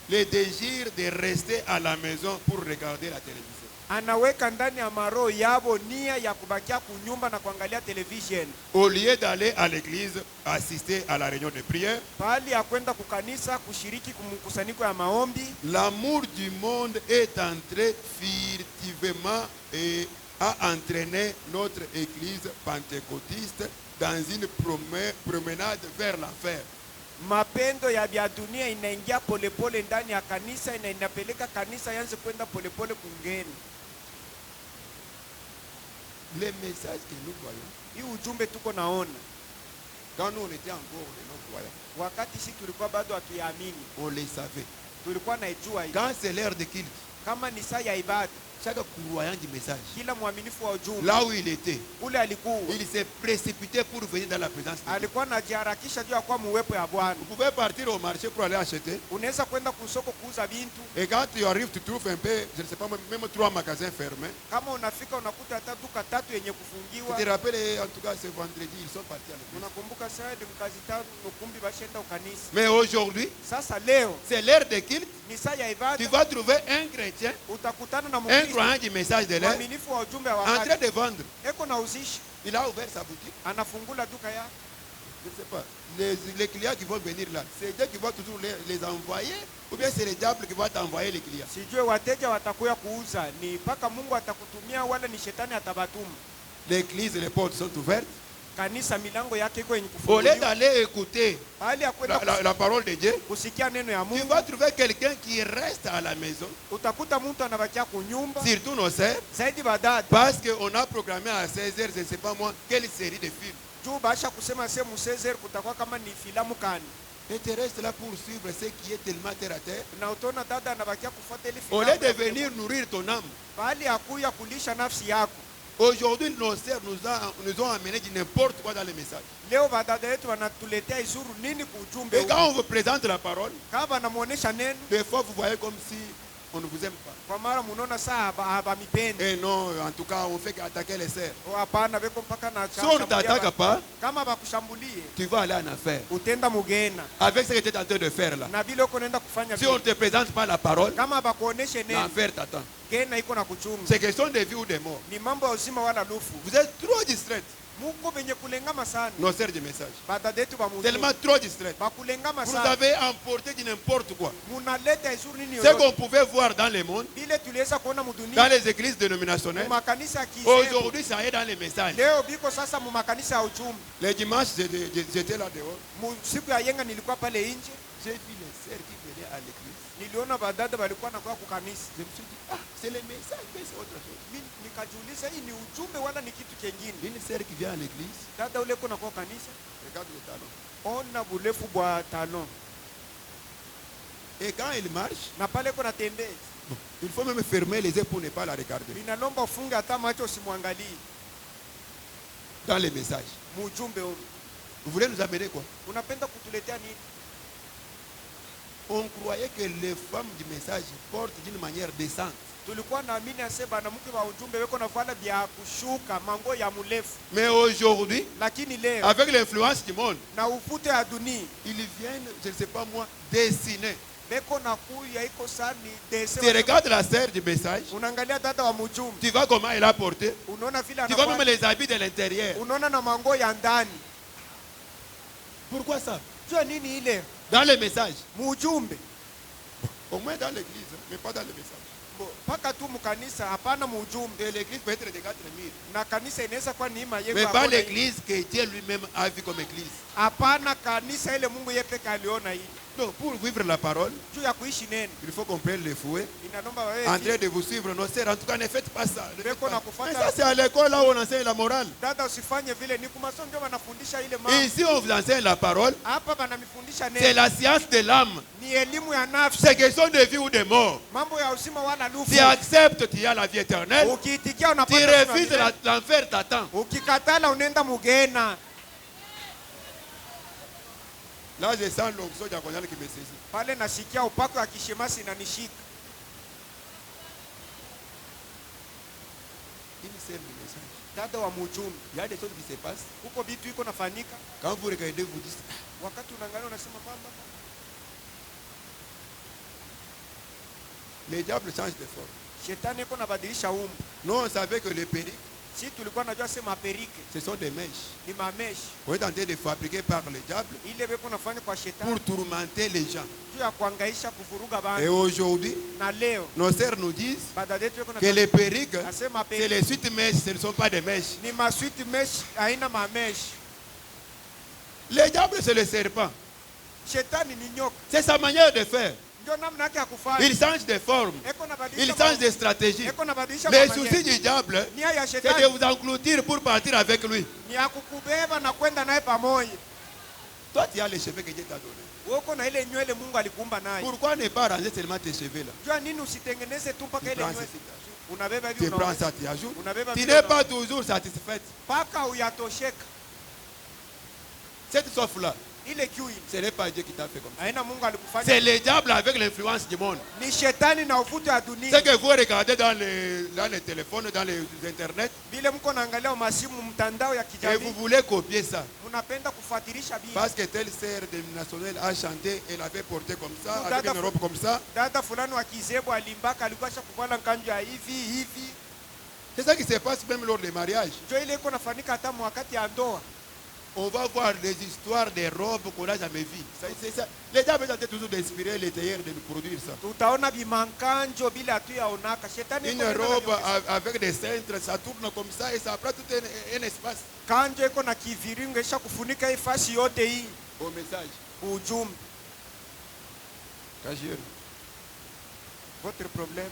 le désir de rester à la maison pour regarder la télévision. Anaweka ndani ya maro yabo nia ya kubakia kunyumba na kuangalia television. Au lieu d'aller à l'église assister à la réunion de prière, bali ya kwenda kukanisa kushiriki kumkusanyiko ya maombi. L'amour du monde est entré furtivement et a entraîné notre église pentecôtiste dans une promenade vers l'enfer. Mapendo ya vya dunia inaingia polepole ndani ya kanisa na inapeleka kanisa yanze kwenda polepole kungeni. Les messages que nous voyons, hii ujumbe tuko naona, quand nous on était encore des non-croyants, wakati sisi tulikuwa bado hatuyaamini, on les savait. tulikuwa naijua hii. Quand c'est l'heure de culte, Kama ni saa ya ibada, chaque croyant du message, kila mwaminifu wa ujumbe là où il était, ule alikuwa il s'est précipité pour venir dans la présence de Dieu. alikuwa anajiharakisha juu ya kwa muwepo ya Bwana. Vous pouvez partir au marché pour aller acheter. Unaweza kwenda kusoko kuuza bintu, Et quand tu arrives, tu trouves un peu, je ne sais pas, même 3 magasins fermés. kama unafika unakuta hata duka 3 yenye Tu kufungiwa. te rappelles, en tout cas, ce vendredi, ils sont partis à l'église. Unakumbuka saa ndio mkazi 5 ukumbi bashenda ukanisa. Mais aujourd'hui, Sasa leo c'est l'heure de culte. ni saa ya Tu ibada, vas trouver un chrétien, utakutana na un Mkristo croyant du message de l'air, mwaminifu wa ujumbe wa en train wakati, de vendre. eko na uzishi, Il a ouvert sa boutique. anafungula duka yake. Je ne sais pas. Les clients qui vont venir là, c'est Dieu qui va toujours les envoyer, ou bien c'est le diable qui va t'envoyer les clients. Sijue wateja watakuya kuuza, ni paka Mungu atakutumia wala ni shetani atabatuma. L'église, les portes sont ouvertes. Kanisa milango yake iko yenye Au lieu kufunguliwa. d'aller écouter Hali ya kwenda la parole de Dieu, kusikia neno ya tu Mungu, vas trouver quelqu'un qui reste à la maison, utakuta mtu anabakia kunyumba, surtout nos sœurs, zaidi badada parce qu'on a programmé à 16h, je ne sais pas moi, quelle série de films. juu basha kusema sehemu Cesar kutakuwa kama ni filamu kani, Et tu restes là pour suivre ce qui est tellement terre à terre. na utaona dada anabakia kufuata ile Au filamu lieu de venir nourrir ton âme. bali ya kuya kulisha nafsi yako. Aujourd'hui, nos sœurs nous ont amené du n'importe quoi dans les messages. Leo badada yetu wanatuletea izuru nini kuujumbe Et huu. quand on vous présente la parole, Kama banamuonesha neno, des fois vous voyez comme si on ne vous aime pas. kwa mara munaona saa habamipendi. Et non, en tout cas, on fait qu'attaquer les sœurs. Hapana, beko mpaka na Si on ne t'attaque pas, kama bakushambulie tu vas aller en affaire. utenda mugena Avec ce que tu es en train de faire là. na vile uko naenda kufanya Si on ne vile. te présente pas la parole, Kama bakuoneshe neno, l'enfer t'attend. gena iko na kuchunga. C'est question de vie ou de mort. Ni mambo ya uzima wala lufu. Vous êtes trop distraites, Muko benye kulengama sana. nos sœurs du message. Badada yetu ba Tellement mujumbe trop distraites. bakulengama Vous sana. avez emporté du n'importe quoi. Munaleta izuru nini Ce yoyote. qu'on pouvait voir dans le monde, Bile tuliweza kuona dans mudunia, les églises dénominationnelles, mumakanisa ya kiislamu. aujourd'hui ça est dans les messages. Leo biko sasa mumakanisa ya ujumbe. Les dimanches, j'étais là dehors. Siku ya yenga nilikuwa pale nje, J'ai vu les sœurs qui venaient à l'église. niliona badada walikuwa nakuwa kukanisa. Je me suis dit, ah, c'est les messages, mais c'est autre chose. Mimi nikajiuliza hii ni ujumbe wala ni kitu kingine. Une sœur qui vient à l'église, Dada ule kuna kwa kanisa, regarde le talon. ona burefu bwa talon. Et quand il marche, Na pale kuna tembea. bon, il faut même fermer les yeux pour ne pas la regarder. Ninalomba ufunge hata macho usimwangalie. Dans les messages. Mujumbe huu. Vous voulez nous amener quoi? Unapenda kutuletea nini? On croyait que les femmes du message portent d'une manière décente. Tulikuwa naamini ase banamuke wa ujumbe weko na vala vya kushuka mango ya murefu. Mais aujourd'hui, Lakini leo avec l'influence du monde, na ufute ya dunia ils viennent, je ne sais pas moi, dessiner. beko na kuya iko sani dese. Tu regardes la sœur du message, Unaangalia dada wa mujumbe. tu vois comment elle a porté, Unaona vile tu vois même anakuwa. les habits de l'intérieur. Unaona na mango ya ndani. Pourquoi ça? Jua nini ile? Dans les messages. Mujumbe. Au moins dans l'église, mais pas dans les messages. Paka tu mukanisa hapana mujumbe. Et l'église peut être de 4 murs. Na kanisa inaweza kuwa ni majengo. Mais pas hakuna hii. l'église que Dieu lui-même a vu comme église. Hapana kanisa ile Mungu yeye peke aliona hii. Donc pour vivre la parole, Juu ya kuishi neno. il faut qu'on prenne les fouets. Inanomba En wewe train de vous suivre, nos sœurs, en tout cas ne faites pas ça. Ne faites Beko na pas. kufata- Mais ça c'est à l'école là où on enseigne la morale. dada usifanye vile, ni kumasomo ndio wanafundisha ile mambo. Et ici on vous enseigne la parole, Hapa banamifundisha c'est neno. la science de l'âme. Ni elimu ya nafsi. C'est question de vie ou de mort. Mambo ya uzima wala lufu. Tu acceptes, tu as la vie éternelle. Ukiitikia Tu unapata uzima wa refuses, milele. l'enfer t'attend. Ukikatala unaenda mugena. Là je sens l'onction diaconale qui me saisit. Pale nasikia upako ya kishemasi inanishika. Une seule message. Dada wa mujumbe. Il y a des choses qui se passent. Huko vitu iko nafanyika. Quand vous regardez, vous dites, Wakati unaangalia unasema kwamba le diable change de forme. shetani iko nabadilisha umbo. Nous on savait que le périple, Si tulikuwa najua sema perike. Ce sont des mèches. Ni mameshi. On est en train de fabriquer par le diable Ile beko nafanya kwa shetani. pour tourmenter les gens. Juu ya kuangaisha kuvuruga Et bantu. aujourd'hui, Na leo nos sœurs nous disent badada yetu beko que les perruques, nasema c'est perike. les suites mèches, ce ne sont pas des mèches. Ni maswiti mesh haina mameshi. Le diable, c'est le serpent. Shetani ni nyoka. C'est sa manière de faire. Ndio namna yake ya kufanya. Il change de forme. Eko na Il badilisha. change de stratégie. Eko na badilisha. Le souci du diable, nia ya c'est de shetani vous engloutir pour partir avec lui. ni ya kukubeba na kwenda naye pamoja. Toi, tu as les cheveux que Dieu t'a donnés. Wewe uko na ile nywele Mungu alikuumba nayo. Pourquoi ne pas ranger seulement tes cheveux là? Jua nini usitengeneze tu mpaka Tu ile prends nywele. ceci, tu Unabeba Tu hivi prends unaona. ça, tu ajoutes. Unabeba Tu vile n'es unaona. pas toujours satisfaite. Paka uyatosheka. Cette soif-là, Ile kiu ile. ce n'est pas Dieu qui t'a fait comme ça. Haina Mungu alikufanya. C'est le diable avec l'influence du monde. Ni shetani na uvuto ya Ce dunia. que vous regardez dans les téléphones, dans les internets, Vile mko naangalia masimu mtandao ya et vous kijamii, voulez copier ça. mnapenda kufuatilisha bila. Parce que telle sœur de nationale a chanté, elle avait porté comme ça, Nous, avec dada- une robe comme ça. Dada fulani wa Kizebu alimbaka alikuwa shakuvala nkanju ya hivi hivi. C'est ça qui se passe même lors des mariages. Ndio ile iko nafanyika hata wakati ya ndoa. On va voir des histoires des robes qu'on n'a jamais vues. C'est ça. Les diables tentent toujours d'inspirer les tailleurs de nous produire ça. Tutaona bimankanjo bila tu yaonaka. Shetani Une iko na robe vionyesho. avec des cintres, ça tourne comme ça et ça prend tout un espace. Kanjo iko na kiviringo isha kufunika hii fasi yote hii. Au message. Ujumbe. Cageur. Votre problème.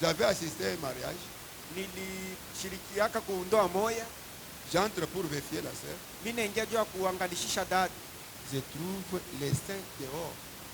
J'avais assisté à un mariage. Nilishirikiaka kuondoa moya. J'entre pour vérifier la sœur. Mimi naingia juu ya kuangalishisha dada. Je trouve les seins dehors.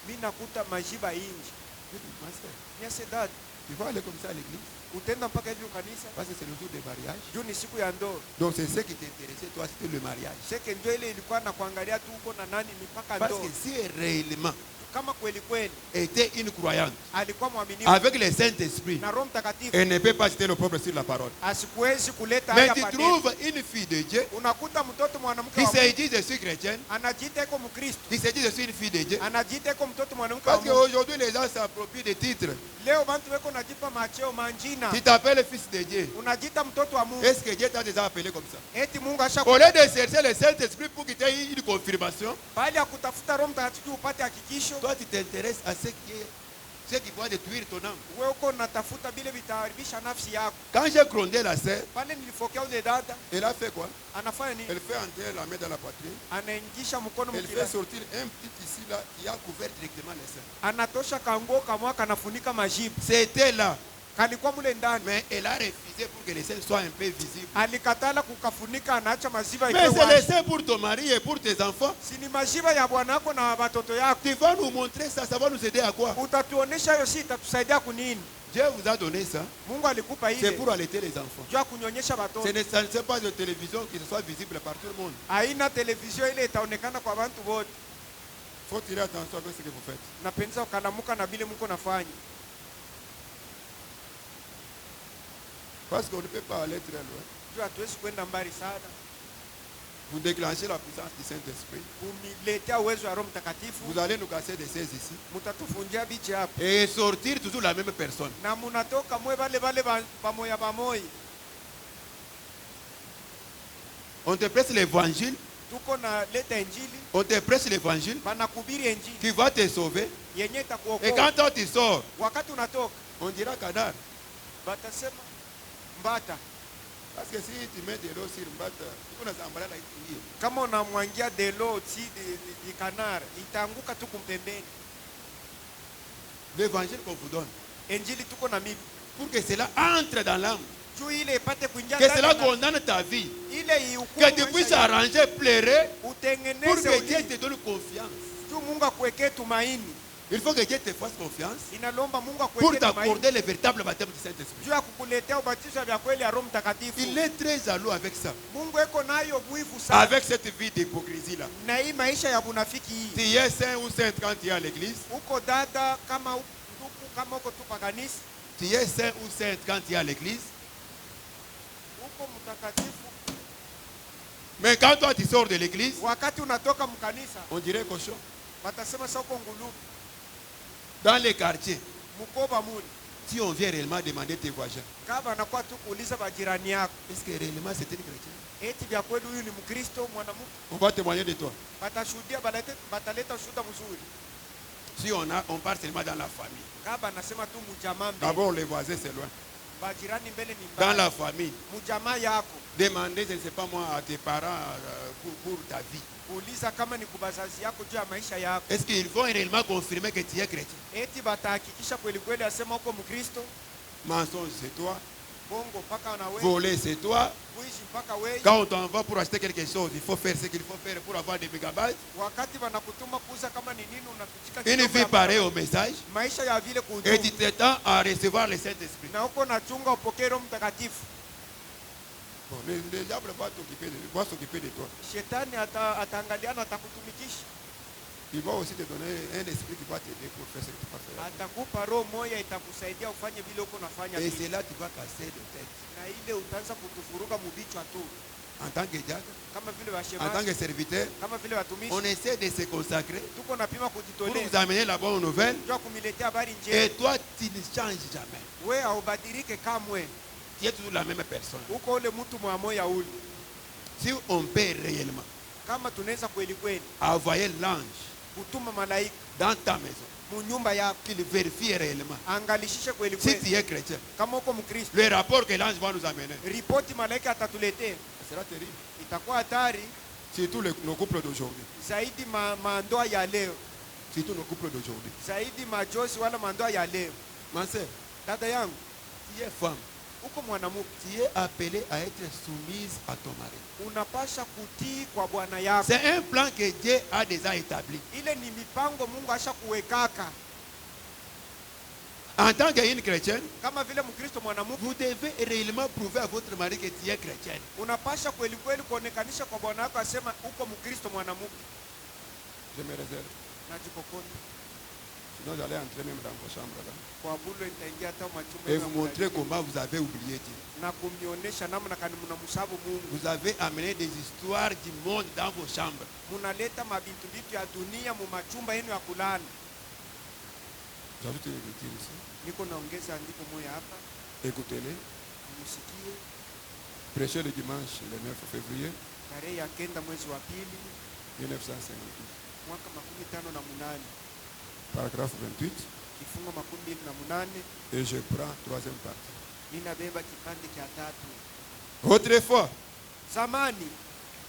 Mimi nakuta majiba inji. Je dis, ma sœur, Niase dada, tu vas aller comme ça à l'église utenda mpaka hivi kanisa? parce que c'est le jour du mariage. Juu ni siku ya ndoa. Donc c'est ce qui t'intéressait, toi, c'était le mariage. Seke ndio ile ilikuwa na kuangalia tu uko na nani mpaka Parce ndoa. que si réellement Kama kweli kweli était une croyante alikuwa mwaminifu avec le Saint-Esprit, na Roho Mtakatifu, elle ne peut pas jeter le peuple sur la parole. asikuwezi kuleta Mais haya tu maneno. trouves une fille de Dieu Unakuta mtoto mwanamke qui wa se dit je suis chrétienne, anajiita iko Mkristo, qui se dit je suis une fille de Dieu. anajiita iko mtoto mwanamke wa Parce Mungu. qu'aujourd'hui les gens s'approprient des titres. Leo bantu weko najipa macheo manjina, Tu t'appelles fils de Dieu. unajiita mtoto wa Mungu. Est-ce que Dieu t'a déjà appelé comme ça? Eti Mungu asha Au lieu de chercher le Saint-Esprit pour qu'il t'ait une confirmation, bali ya kutafuta Roho Mtakatifu upate hakikisho, toi tu t'intéresses à ce qui va détruire ton âme. wewe uko unatafuta bile vitaharibisha nafsi yako. Quand j'ai grondé la sœur, Pale nilifokea ule dada elle a fait quoi? anafanya nini? Elle fait entrer la main dans la poitrine. Anaingisha mkono Elle mkila, fait sortir un petit ici là qui a couvert directement les seins. anatosha kanguo kamwa kanafunika majibu, C'était là. kalikuwa mule ndani. Mais elle a refusé pour que les seins soient un peu visibles. Alikatala kukafunika, anaacha maziba Mais ikuwe c'est les wazi. seins pour ton mari et pour tes enfants. Si ni maziba ya bwana wako na watoto yako, Tu vas nous montrer ça, ça va nous aider à quoi? utatuonesha hiyo, si itatusaidia kunini? Dieu vous a donné ça. Mungu alikupa C'est ile pour allaiter les enfants. juu ya kunyonyesha watoto. Ça ne c'est pas de télévision qui soit visible par tout le monde. Haina televizio ile itaonekana kwa watu wote. Il faut tirer attention avec ce que vous faites. Napendeza ukalamuka na bile mko nafanya, Parce qu'on ne peut pas aller très loin. juu hatuwezi kwenda mbali sana. Vous déclenchez la puissance du Saint-Esprit. Kumiletea uwezo wa Roho Mtakatifu, Vous allez nous casser des 16 ici. mutatufunjia bichi hapo Et sortir toujours la même personne. na munatoka mwe vale pamoya pamoya. On te presse l'évangile. Tuko na leta injili, On te presse l'évangile banakubiri injili qui va te sauver. yenye Et itakuokoa. quand toi tu sors, Wakati unatoka on dira canard. batasema mbata. Parce que si tu mets de l'eau sur Mbata, tu peux nous emballer la itingie. Kama unamwangia delo ti di kanara itaanguka tu kumpembeni. L'évangile qu'on vous donne. Injili tuko na mimi Pour que cela entre dans l'âme. juu ile ipate kuingia Que cela ndani na condamne ta vie. ile Que ihukumu tu puisses maisha yako. arranger, pleurer. Pour Utengeneze que Dieu uli te donne confiance. juu Mungu akuwekee tumaini. Il faut que Dieu te fasse confiance. Inalomba Mungu Pour akuwekee tumaini t'accorder le véritable baptême du Saint-Esprit. juu ya kukuletea ubatizo vya kweli ya Roho Il Mtakatifu. est très jaloux avec ça. Mungu eko nayo buivu sana Avec cette vie d'hypocrisie là. na hii maisha ya bunafiki hii. Tu es saint ou sainte quand tu es à l'église. Uko dada kama ndugu kama uko tu kwa kanisa, Tu es saint ou sainte quand tu es à l'église. uko mtakatifu. Mais quand toi tu sors de l'église, Wakati unatoka mkanisa on dirait cochon. watasema sasa uko ngulubu Dans les quartiers, mkoba muli. Si on vient réellement demander tes voisins, kama anakuwa tu kuuliza majirani yako, est-ce que réellement c'est une chrétienne? eti vya kweli huyu ni Mkristo mwanamke, On va témoigner de toi. batashuhudia, bataleta ushuhuda mzuri. Si on part seulement dans la famille, Kama anasema tu mjamaa mbele, d'abord les voisins c'est loin. majirani mbele ni Dans mbali. la famille, Mjamaa yako demander, je ne sais pas moi, à tes parents pour ta vie. kuuliza kama ni kubazazi yako juu ya maisha yako, Est-ce qu'ils vont réellement confirmer que tu es chrétien? eti batahakikisha kweli kweli asema uko Mkristo? Mensonge c'est toi, Bongo mpaka na wewe, voler c'est toi. kuishi mpaka wewe. Quand on t'en va pour acheter quelque chose, il faut faire ce qu'il faut faire pour avoir des mégabytes. Wakati wanakutuma kuuza kama ni nini, unapitika Une kidogo vie ya pareille au message maisha ya vile et tu kuhudumu, t'attends à recevoir le Saint-Esprit. na uko nachunga upokee Roho Mtakatifu. Bon, le diable va s'occuper de toi. Shetani ataangaliana, atakutumikisha, Il va aussi te donner un esprit qui va t'aider pour faire ce que tu vas faire. atakupa roho moja itakusaidia ufanye vile uko nafanya Et vile. c'est là que tu vas casser de tête. Na ile utaanza kutufuruga mubichwa tu, En tant que diacre, kama vile en tant washemaji, que serviteur, kama vile watumishi, on essaie de se consacrer tuko napima pour kujitolea vous amener la bonne nouvelle. jua kumiletea habari Et njema. toi, tu ne changes jamais. We haubadilike kamwe, Tu es toujours la même personne. uko ule mtu mwa moya ule. Si on peut réellement Kama tunaweza kweli kweli envoyer l'ange kutuma malaika dans ta maison, munyumba yako, qu'il vérifie réellement angalishishe kweli si kweli tu es chrétien, kama uko Mkristo, le rapport que l'ange va nous amener, ripoti malaika atatuletea ce sera terrible. itakuwa hatari Surtout nos couples d'aujourd'hui. zaidi. Mandoa ya leo Surtout nos couples d'aujourd'hui. zaidi, majosi wala mandoa ya leo. Ma sœur, Dada yangu, tu es femme, uko mwanamke, tu es appelée à être soumise à ton mari. unapasha kutii kwa bwana yako. C'est un plan que Dieu a déjà établi. Ile ni mipango Mungu asha kuwekaka. En tant qu'une chrétienne, Kama vile Mkristo mwanamke, vous devez réellement prouver à votre mari que tu es chrétienne. unapasha kweli kweli kuonekanisha kwa bwana wako asema uko Mkristo mwanamke. Je me réserve. Najikokota Sinon, j'allais entrer même dans vos chambres là. kwa bulo, nitaingia hata machumba Et ya vous mlali. montrer comment vous avez oublié Dieu. na kumnionyesha namna kani mnamsabu Mungu. Vous avez amené des histoires du monde dans vos chambres. Munaleta mabintu bitu ya dunia mu machumba yenu ya kulala. J'ajoute une écriture ici. Niko naongeza andiko moja hapa, Écoutez-les. musikie. Prêchez le dimanche le 9 février Tarehe ya 9 mwezi wa pili 1958. mwaka 58, Paragraphe 28. kifungo 28. Et je prends troisième partie. Ninabeba kipande cha tatu. Autrefois, Zamani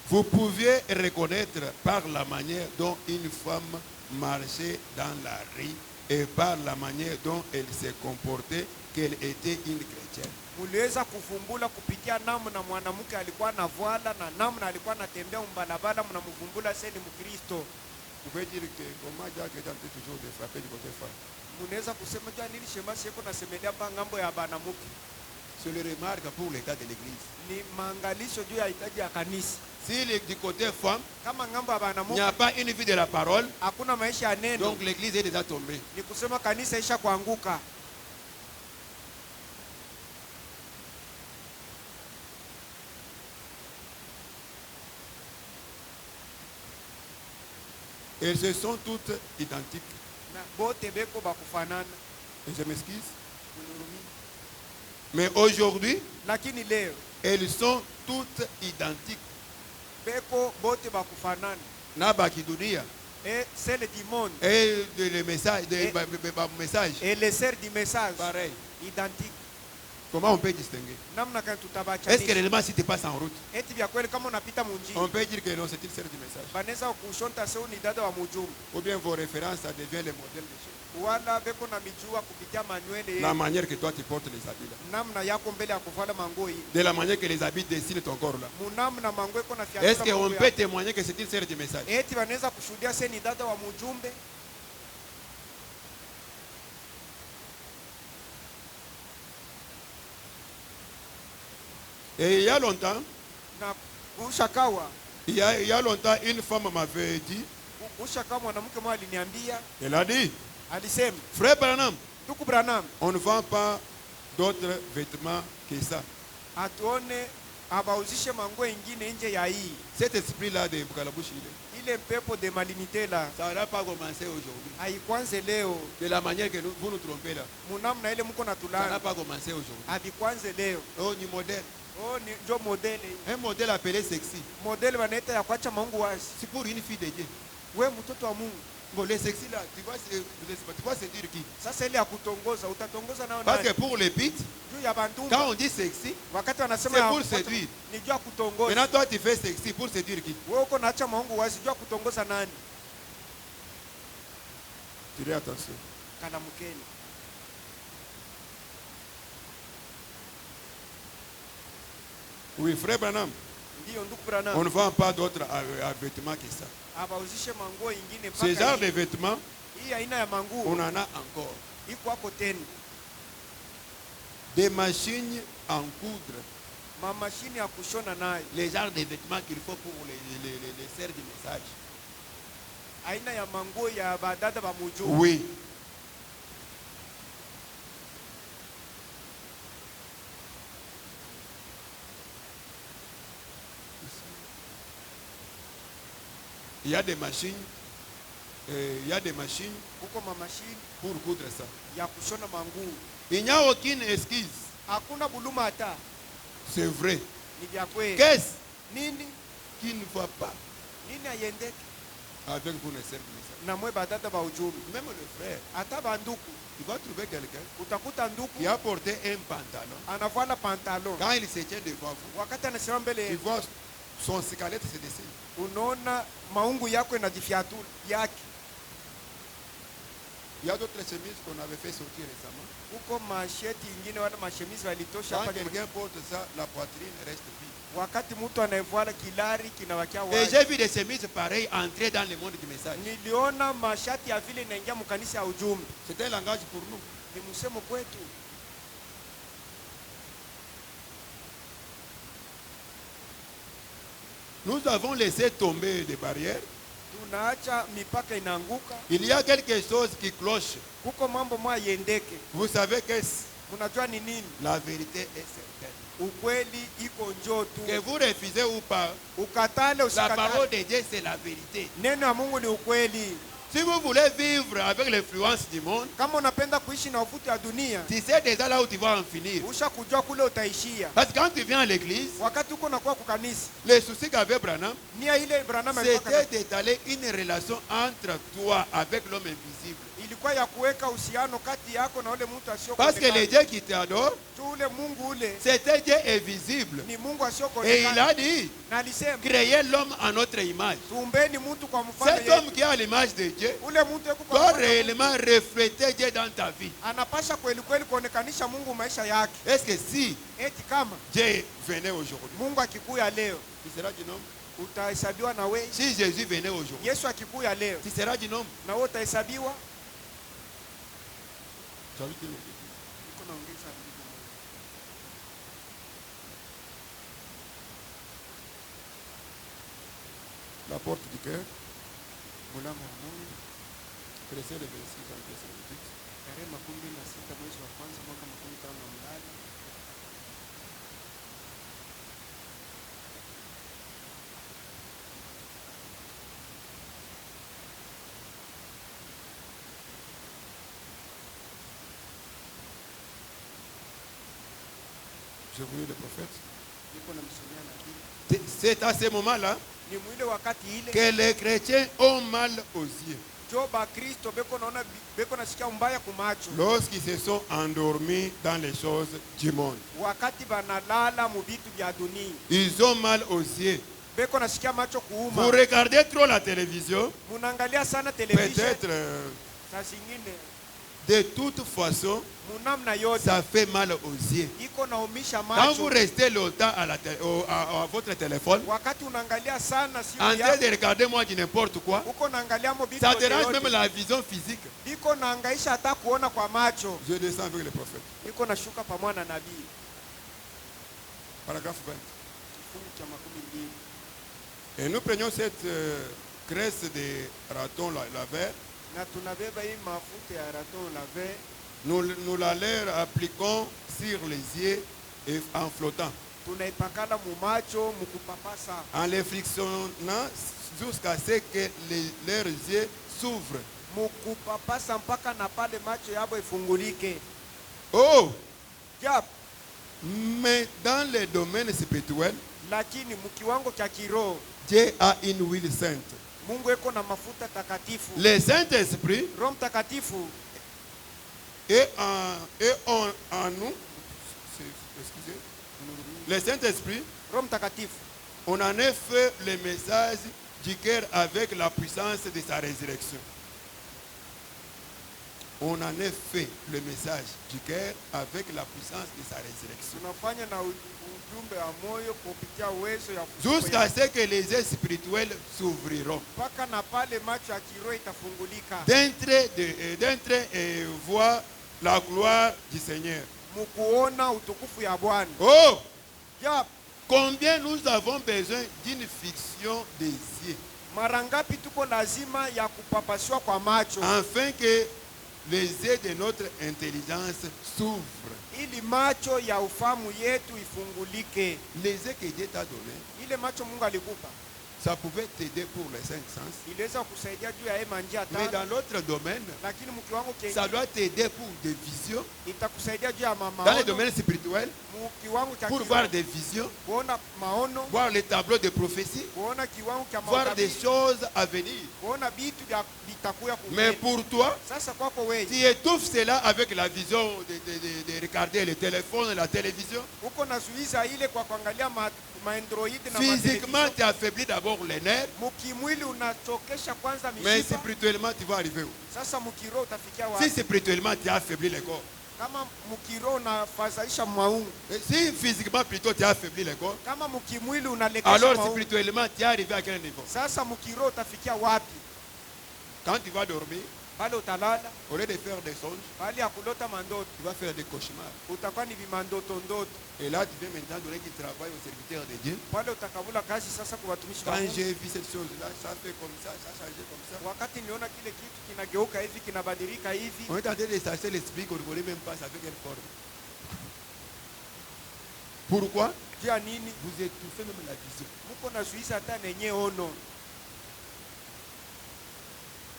vous pouviez reconnaître par la manière dont une femme marchait dans la rue et par la manière dont elle se comportait qu'elle était une chrétienne. muliweza kuvumbula kupitia namna mwanamke alikuwa anavala na namna alikuwa anatembea umbalabala, mnamvumbula sasa ni Mkristo. Vous pouvez dire que comment Jacques est tenté toujours de frapper du côté femme. Munaweza kusema jua nini shemasi yako nasemelea pa ngambo ya banamuke. C'est le remarque pour l'état de l'église. Ni maangalisho juu ya hitaji ya kanisa. Si du côté femme, Kama ngambo ya il n'y banamuke a pas une vie de la parole, hakuna maisha ya neno, donc l'église est déjà tombée. ni kusema kanisa isha kuanguka. Elles se sont toutes identiques. Na bote beko bakufanana. Et je m'excuse. Munurumii. Mais aujourd'hui, Lakini leo elles sont toutes identiques. beko bote bakufanana. Naba kidunia. Et celle du monde Et le message, message. et les sœurs du message Pareil. identique. Comment on peut distinguer? Namna kani Est-ce que tutabachanisha. réellement si tu passes en route, Eti vya kweli kama unapita munjini on peut dire que non, c'est une sœur du message? banaweza kushonta seu ni dada wa mujumbe, Ou bien vos références, ça devient le modèle de chez wala beko na mijua kupitia manywele vous. La yetu. manière que toi tu portes les habits là. Namna yako mbele ya kuvala mango hii, De la manière que les habits dessinent ton corps là. munamna mango iko na Est-ce fiatura qu'on mango peut ya. témoigner que c'est une sœur du message? Eti banaweza kushuhudia se ni dada wa mujumbe. Et il y a longtemps, Na ushakawa il y a longtemps, une femme m'avait dit, ushakawa mwanamke mmoja aliniambia, elle a dit, alisema frère Branham, ndugu Branham, on ne vend pas d'autres vêtements que ça. abauzishe manguo ingine nje ya hii. Cet esprit-là de Bukalabushi, Ile pepo de malinite la ça n'a pas commencé aujourd'hui. haikwanze leo. De la manière que vous nous trompez là, Munamna ile mko na ça n'a tulana pas commencé aujourd'hui. havikwanze leo. Oh, ni modèle. Oh, ni njo modele. Un modèle appelé sexy. Modele wanaita ya kuacha maungu wazi. C'est pour une fille de Dieu. We mtoto wa Mungu. Bon, les sexy là, tu vas se dire qui? Sasa ile ya kutongoza utatongoza nao Parce que nani? pour les pites, Juu ya quand bandumba. on dit sexy, Wakati wanasema c'est ya pour kuacha- séduire. ni juu ya kutongoza. Maintenant, toi, tu fais sexy pour séduire qui? Wewe uko naacha maungu wazi juu ya kutongoza nani? Tirez attention. Kalamukeni. Oui, frère Branham, Ndio ndugu on Branham. ne vend pas d'autres vêtements que ça. Abauzishe manguo ingine Ce genre mpaka de vêtements, hii aina ya manguo on en a encore. iko hapo tena. Des machines en coudre. Mamashini ya kushona nayo. Les genres de vêtements qu'il faut pour les serres du message. Aina ya manguo ya badada ba mujo. Oui. Il y a des machines. Il y a des machines Huko mamashini pour coudre ça. ya kushona manguo. Il n'y a aucune excuse. Hakuna buluma hata. C'est vrai. Ni vya kweli. Qu'est-ce Nini? qui ne va pas Nini aiendeke? avec vous, les serres du message? Na mwe badada ba ujumi. Même le frère, Hata banduku tu vas trouver quelqu'un utakuta qui nduku a porté un pantalon. anavala pantalon. Quand il se tient devant vous, Wakati anasimama mbele tu yenu, vois son squelette se dessine. unaona maungu yako inajifiatula yake. Il y a d'autres chemises qu'on avait fait sortir récemment. Huko masheti ingine wala mashemizi walitosha Quand hapa. quelqu'un porte ça, la poitrine reste vide. Wakati mtu anayevala kilari kinawakia Et wazi. j'ai vu des chemises pareilles entrer dans le monde du message. Niliona mashati ya vile inaingia mkanisa ya ujumbe. C'est un langage pour nous. Ni msemo kwetu. Nous avons laissé tomber des barrières. Tunaacha mipaka inaanguka. Il y a quelque chose qui cloche. Huko mambo mwa yendeke. Vous savez qu'est-ce? Mnajua ni nini? La vérité est certaine. Ukweli iko njoo Que tu. vous refusez ou pas, Ukatale la usikatale. parole de Dieu, c'est la vérité. Neno ya Mungu ni ukweli. Si vous voulez vivre avec l'influence du monde, Kama unapenda kuishi na ufuti ya dunia, tu sais déjà là où tu vas en finir. usha kujua kule utaishia. Parce que quand tu viens à l'église, Wakati uko nakuwa kukanisa, le souci qu'avait Branham, nia ile Branham alikuwa c'était d'étaler une relation entre toi avec l'homme invisible. ilikuwa ya kuweka uhusiano kati yako na ule mtu Parce que le asiyokuonekana. Dieu qui t'adore, Tu ule Mungu ule c'était Dieu invisible. ni Mungu Et il asiyokuonekana. a dit, Na alisema créez l'homme à notre image. tuumbeni mtu kwa mfano Cet homme yetu. qui a l'image de Dieu Ule mtu yuko kwa doit mfano wa réellement refléter Dieu dans ta vie. Mungu. Anapasha kweli kweli kuonekanisha Mungu maisha yake. Est-ce que si Eti kama Dieu venait aujourd'hui, Mungu akikuya leo, tu seras du nombre? utahesabiwa na wewe. Si Jésus venait aujourd'hui, Yesu akikuya leo, tu seras du nombre? na wewe utahesabiwa. Tu as vu qu'il le dit. Niko naongeza vitu moja. La porte du cœur, Mlango wa moyo, verset le 26 en Thessalonique. tarehe 26 mwezi wa kwanza mwaka 2018. Je voulais le prophète. Niko namsomea nabii. C'est à ce moment-là Ni mwile wakati ile que les chrétiens ont mal aux yeux. jo ba Kristo beko naona beko nasikia mbaya kumacho. Lorsqu'ils se sont endormis dans les choses du monde. Wakati banalala mu vitu vya dunia. Ils ont mal aux yeux. Beko nasikia macho Vous kuuma. regardez trop la télévision, Munaangalia sana television. peut-être Saa zingine de toute façon, munamna yote ça fait mal aux yeux. iko naumisha Quand vous macho. restez longtemps à votre téléphone, Wakati unaangalia sana en simu train yako, de regarder moi du n'importe quoi, uko naangalia mo vitu ça yote dérange yote. même la vision physique. Iko naangaisha hata kuona kwa macho. Je descends avec le prophète. Iko nashuka pamoja na nabii. Paragraphe 20. Kifungu cha 20. Et nous prenions cette graisse de raton laveur, Na tunabeba hii mafuta ya raton lave, nous la leur appliquons sur les yeux et en flottant. tunaipakala mumacho mukupapasa, en les frictionnant jusqu'à ce que leurs yeux s'ouvrent. mukupapasa mpaka na pale macho yabo ifungulike. Oh, Jap, mais dans les domaines spirituels, lakini mukiwango cha kiroho Dieu a une huile sainte. Mungu eko na mafuta takatifu. Le Saint-Esprit Roho Mtakatifu est en nous. Excusez. Le Saint-Esprit, Roho Mtakatifu on en a fait le message du cœur avec la puissance de sa résurrection. On en a fait le message du cœur avec la puissance de sa résurrection. tunafanya na ujumbe wa moyo kupitia uwezo ya Jusqu'à ce que les yeux spirituels s'ouvriront. mpaka na pale macho ya kiroho itafungulika, D'entrer et voir la gloire du Seigneur. mukuona utukufu ya Bwana. Oh! Jap, Combien nous avons besoin d'une fiction des yeux mara ngapi tuko lazima ya kupapashwa kwa macho afin que les yeux de notre intelligence s'ouvrent. ili macho ya ufahamu yetu ifungulike. Les yeux que Dieu t'a donnés, Ile macho Mungu alikupa ça pouvait t'aider pour les cinq sens. iliweza kusaidia juu ya hema njia Mais tano, dans l'autre domaine, lakini mkiwango ça kingine doit t'aider pour des visions. itakusaidia juu ya Dans les maono, domaines spirituels, kiwango cha pour kiroho, voir des visions, kuona maono, voir les tableaux de prophétie, kuona kiwango cha voir des maono, choses à venir. kuona vitu vya vitakuya Mais kumeni. pour toi, Sasa kwako wewe tu étouffes cela avec la vision de regarder le téléphone, la télévision. uko nazuiza ile kwa kuangalia maandroid na Physiquement, tu affaiblis d'abord les nerfs, mukimwili unachokesha kwanza mais mishipa. spirituellement, tu vas arriver où? Sasa mukiro utafikia Si wapi? spirituellement, tu as affaibli le corps. Kama mukiro unafadhaisha maungu, Et si physiquement, plutôt, tu as affaibli le corps, kama mukimwili unalekesha alors maungu, spirituellement, tu es arrivé à quel niveau? sasa mukiro utafikia wapi? Quand tu vas dormir, Pale utalala, au lieu de faire des songes, pale ya kulota mandoto tu vas faire des cauchemars. utakuwa ni vimandoto ndoto. Et là, tu viens maintenant donner du travail aux serviteurs de Dieu. Pale utakabula kazi sasa kwa watumishi wa Quand Mungu. j'ai vu cette chose-là, ça fait comme ça a changé comme ça. Wakati niona kile kitu kinageuka hivi kinabadilika hivi, On est en train de chercher l'esprit qu'on ne connaît même pas, ça fait quelle forme. Pourquoi? juu ya nini? Vous étouffez même la vision. Muko nazuiza hata nenye ono.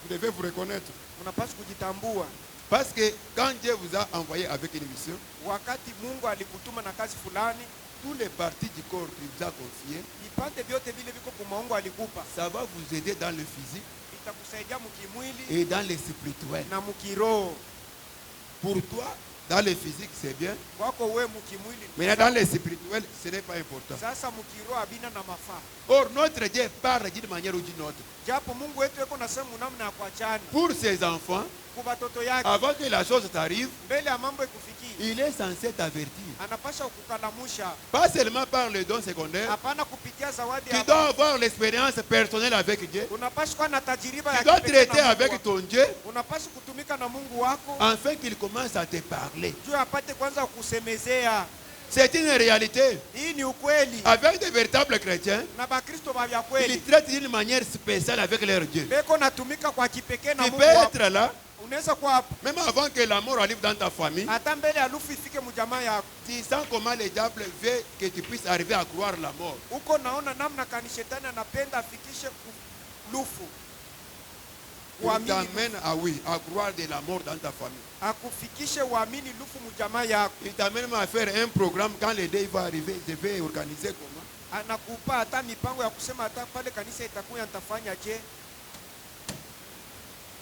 Vous devez vous reconnaître. Mnapaswa kujitambua. Parce que quand Dieu vous a envoyé avec une mission, Wakati Mungu alikutuma na kazi fulani, tous les parties du corps qu'il vous a confiées, vipande vyote vile viko kwa Mungu alikupa, ça va vous aider dans le physique itakusaidia mkimwili et dans le spirituel. na mkiroho. Pour toi, dans le physique, c'est bien. Kwako wewe mkimwili, Mais dans le spirituel, ce n'est pas important. sasa mkiroho abina na mafaa. Or, notre Dieu parle d'une manière ou d'une autre. Japo Mungu wetu yuko na sehemu namna ya kuachana Pour ses enfants, kwa watoto yake, avant que la chose t'arrive, mbele ya mambo ikufikie, il est censé t'avertir. anapasha kukalamusha, Pas seulement par le don secondaire, hapana kupitia zawadi tu ya dois avoir l'expérience personnelle avec Dieu. unapaswa kuwa na tajiriba Tu ya dois kipekee traiter na Mungu avec wako. ton Dieu Unapaswa kutumika na Mungu wako afin qu'il commence à te parler. juu apate kwanza kusemezea. C'est une réalité. Hii ni ukweli, Avec des véritables chrétiens, na Bakristo ba vya ils kweli traitent d'une manière spéciale avec leur Dieu. beko natumika kwa kipekee na Tu Mungu peux wako. être là, Unaweza kuwa hapo même avant que la mort arrive dans ta famille. hata mbele ya lufu ifike mjamaa yako, Tu sens comment le diable veut que tu puisses arriver à croire la mort. uko naona namna kani shetani anapenda afikishe lufu, Il uamini t'amène à croire de la mort dans ta famille. akufikishe uamini lufu mjamaa yako, Il t'amène même à faire un programme quand le deuil va arriver. Je vais organiser comment. anakupa hata mipango ya kusema hata pale kanisa itakuwa nitafanya je.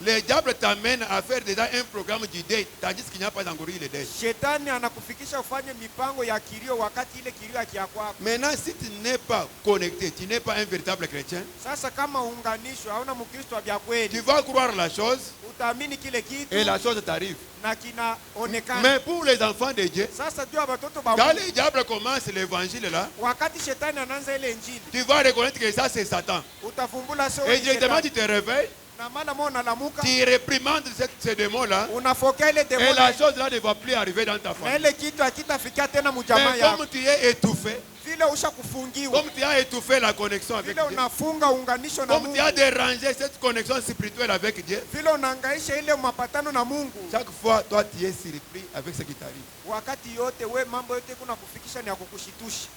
Le diable t'amène à faire déjà un programme du deuil, tandis qu'il n'y a pas encore eu le deuil. Shetani anakufikisha ufanye mipango ya kilio wakati ile kilio ya kwako. Maintenant, si tu n'es pas connecté, tu n'es pas un véritable chrétien, Sasa kama unganisho hauna Mkristo wa vya kweli, tu vas croire la chose utaamini kile kitu et la chose t'arrive. na kinaonekana. Mais pour les enfants de Dieu, Sasa jua watoto ba quand Mungu, le diable commence l'évangile là, wakati shetani anaanza ile injili, tu vas reconnaître que ça c'est Satan. utafumbula sio Et directement tu te réveilles, na mara moja unalamuka, tu réprimandes ces démons-là, unafokea ile et demoni la chose là ne va plus arriver dans ta na famille. ile kitu hakitafikia tena mjamaa Mais yako, comme tu es étouffé, vile ushakufungiwa, comme tu as étouffé la connexion avec vile Dieu, unafunga unganisho na comme Mungu, tu as dérangé cette connexion spirituelle avec Dieu, vile unahangaisha ile mapatano na Mungu, chaque fois, toi, tu es surpris avec ce qui t'arrive. wakati yote we mambo yote kuna kufikisha ni ya kukushitusha.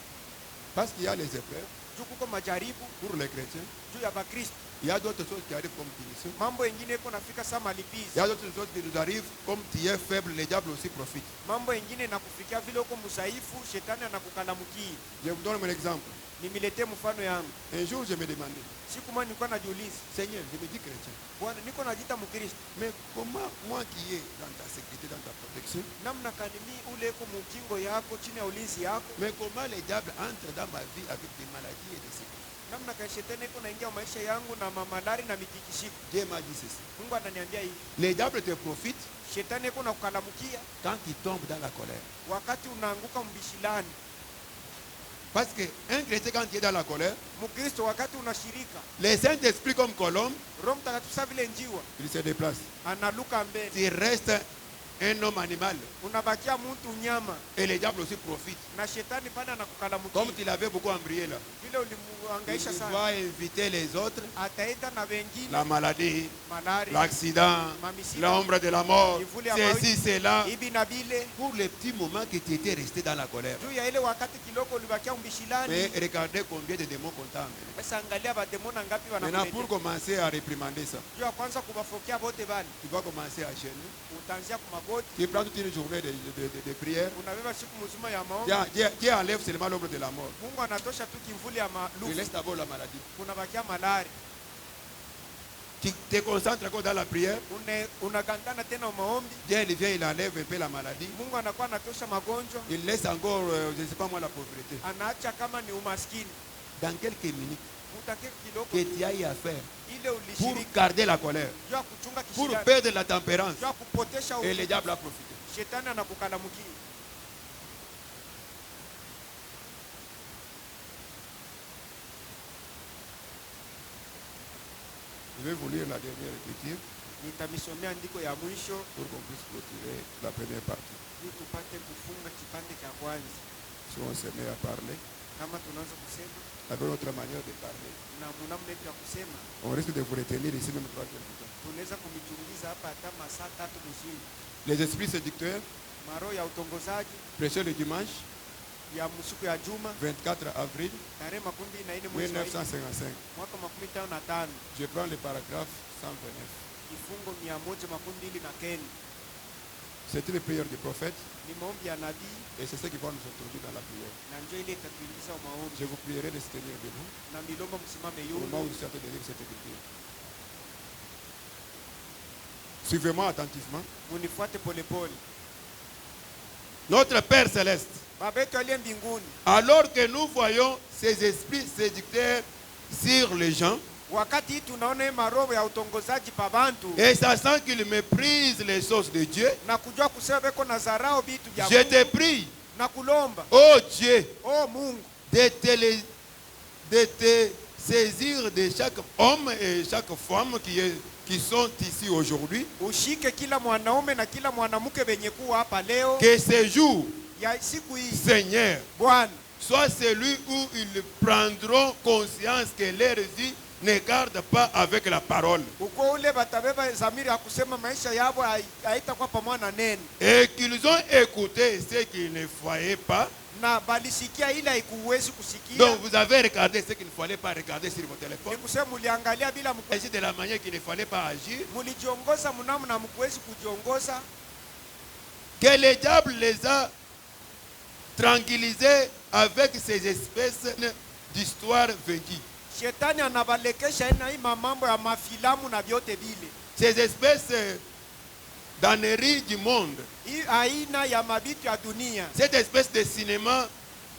Parce qu'il y a les épreuves juu kuko majaribu pour les chrétiens. juu ya Bakristo. Il y a d'autres choses qui arrivent comme punition. Mambo ingine iko nafika sama Il y malipizi. a d'autres choses qui nous arrivent comme tu es faible, le diable aussi profite. Mambo ingine nakufikia vile uko mzaifu, shetani anakukalamukia. Je vous donne un exemple. Nimilete mfano yangu. Un jour, je me demandais, Siku moja nilikuwa najiuliza, Seigneur, je me dis chrétien, Bwana, niko najiita Mkristo. mais comment moi qui est dans ta sécurité, dans ta protection, Namna kanimi ule uko mukingo yako chini ya ulinzi yako? mais comment le diable entre dans ma vie avec des maladies et des sicknesses? Namna ka shetani iko naingia maisha yangu na mamalari na mitikishiko. Dieu m'a dit ceci. Mungu ananiambia hivi. Le diable te profite Shetani iko nakukalamukia quand il tombe dans la colère. wakati unaanguka mbishilani. Parce qu'un chrétien, quand il est dans la colère, Mkristo wakati unashirika, le Saint-Esprit comme colombe, Roho Mtakatifu sa vile njiwa il se déplace. analuka mbele. Il reste un homme animal. Unabakia mtu nyama Et le diable aussi profite. na shetani pale anakukalamukia. Comme tu l'avais beaucoup embrayé là. Vile ulimuhangaisha Il sana. doit inviter les autres. Ataita na wengine La maladie, malari, l'accident, mamisiba, l'ombre de la mort, Kivuli ya ceci, cela. hivi na vile. Pour les petits moments que tu étais resté dans la colère. Juu ya ile wakati kiloko ulibakia Mais mbishilani. regardez combien de démons qu'on t'a amené. Sasa angalia bademona ngapi Maintenant, pour wanakuletea. commencer à réprimander ça, Juu ya kwanza kubafokea bote bali. tu vas commencer à jeûner. Utaanzia kumagoti. Tu prends toute une journée de prière. Unabeba siku mzima ya maombi. Dieu enlève seulement l'ombre de la mort. Mungu anatosha tu kimvuli ya Tu malufu. laisses d'abord la maladie. Kunabakia malari. Tu te concentres encore dans la prière. Unagandana tena maombi. Dieu il vient, il enlève un peu la maladie. Mungu anakuwa anatosha magonjwa. Il laisse encore, je ne sais pas moi, la pauvreté. Anaacha kama ni umaskini. Dans quelques minutes, Utake kiloko que tu ailles à faire ile pour ulishiriki. garder la colère, Juu ya kuchunga pour kishida. perdre la tempérance. Juu ya kupotesha Et le diable a profité. Shetani anakukalamukia. Je vais vous lire la dernière écriture Nitamisomea andiko ya mwisho pour qu'on puisse clôturer la première partie. ili tupate kufunga kipande cha kwanza. Si on se met à parler, Kama tunaanza kusema avec notre manière de parler, na namna yetu ya kusema, on risque de vous retenir ici même 3 heures de temps. tunaweza kumichungiza hapa hata masaa 3 mzima. Les esprits séducteurs, Maroho ya utongozaji prêcheurs le dimanche, ya siku ya juma 24 avril tarehe 24 mwezi wa 1955. mwaka 2055, Je prends le paragraphe 129. kifungo 129. C'est une prière du prophète Ni maombi ya nabii et c'est ce qui va nous introduire dans la prière. na njoo ile itatuingiza maombi. Je vous prierai de se tenir debout Na milomba msimame au moment où yule. je suis en train de lire cette écriture. Suivez-moi attentivement. Munifuate polepole. Notre Père céleste, Baba yetu aliye mbinguni, alors que nous voyons ces esprits séducteurs sur les gens, wakati hii tunaona maroho ya utongozaji pa bantu et sachant qu'ils méprisent les choses de Dieu, na kujua kusema beko na zarao bitu vya je te Mungu prie, na kulomba, oh Dieu, oh Mungu, de te saisir de chaque homme et chaque femme qui sont ici aujourd'hui, ushike kila mwanaume na kila mwanamke benye kuwa hapa leo que ce jour, ya siku hii. Seigneur, Bwana, soit celui où ils prendront conscience que leur vie ne garde pas avec la parole, uko ule batabeba zamiri ya kusema maisha yabo haitakuwa pamoja na neno, et qu'ils ont écouté ce qu'ils ne voyaient pas. na balisikia ile haikuwezi kusikia. Donc vous avez regardé ce qu'il ne fallait pas regarder sur vos téléphones. Ni kusema muliangalia bila Agir de la manière qu'il ne fallait pas agir. mulijiongoza mnamo na mkuwezi kujiongoza. Que le diable les a tranquillisés avec ces espèces d'histoires vécues. Shetani anabalekesha ina hii mambo ya mafilamu na vyote vile. Ces espèces d'âneries du monde. Hii aina ya mabitu ya dunia, Cette espèce de cinéma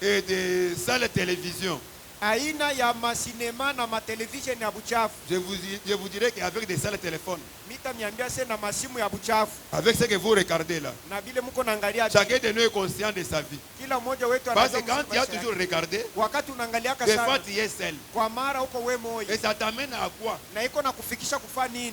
et de salles de télévision. aina ya masinema na matelevisheni ya buchafu. Je vous dirais qu'avec des salles de téléphone, Mita miambia se na masimu ya buchafu avec ce que vous regardez là, na vile mko naangalia, chacun de nous est conscient de sa vie. kila mmoja wetu Parce que anajua quand tu as maisha yake. toujours regardé, Wakati unaangalia des fois sana tu es seul. kwa mara uko we moyo Et ça t'amène à quoi? na iko na kufikisha kufa nini?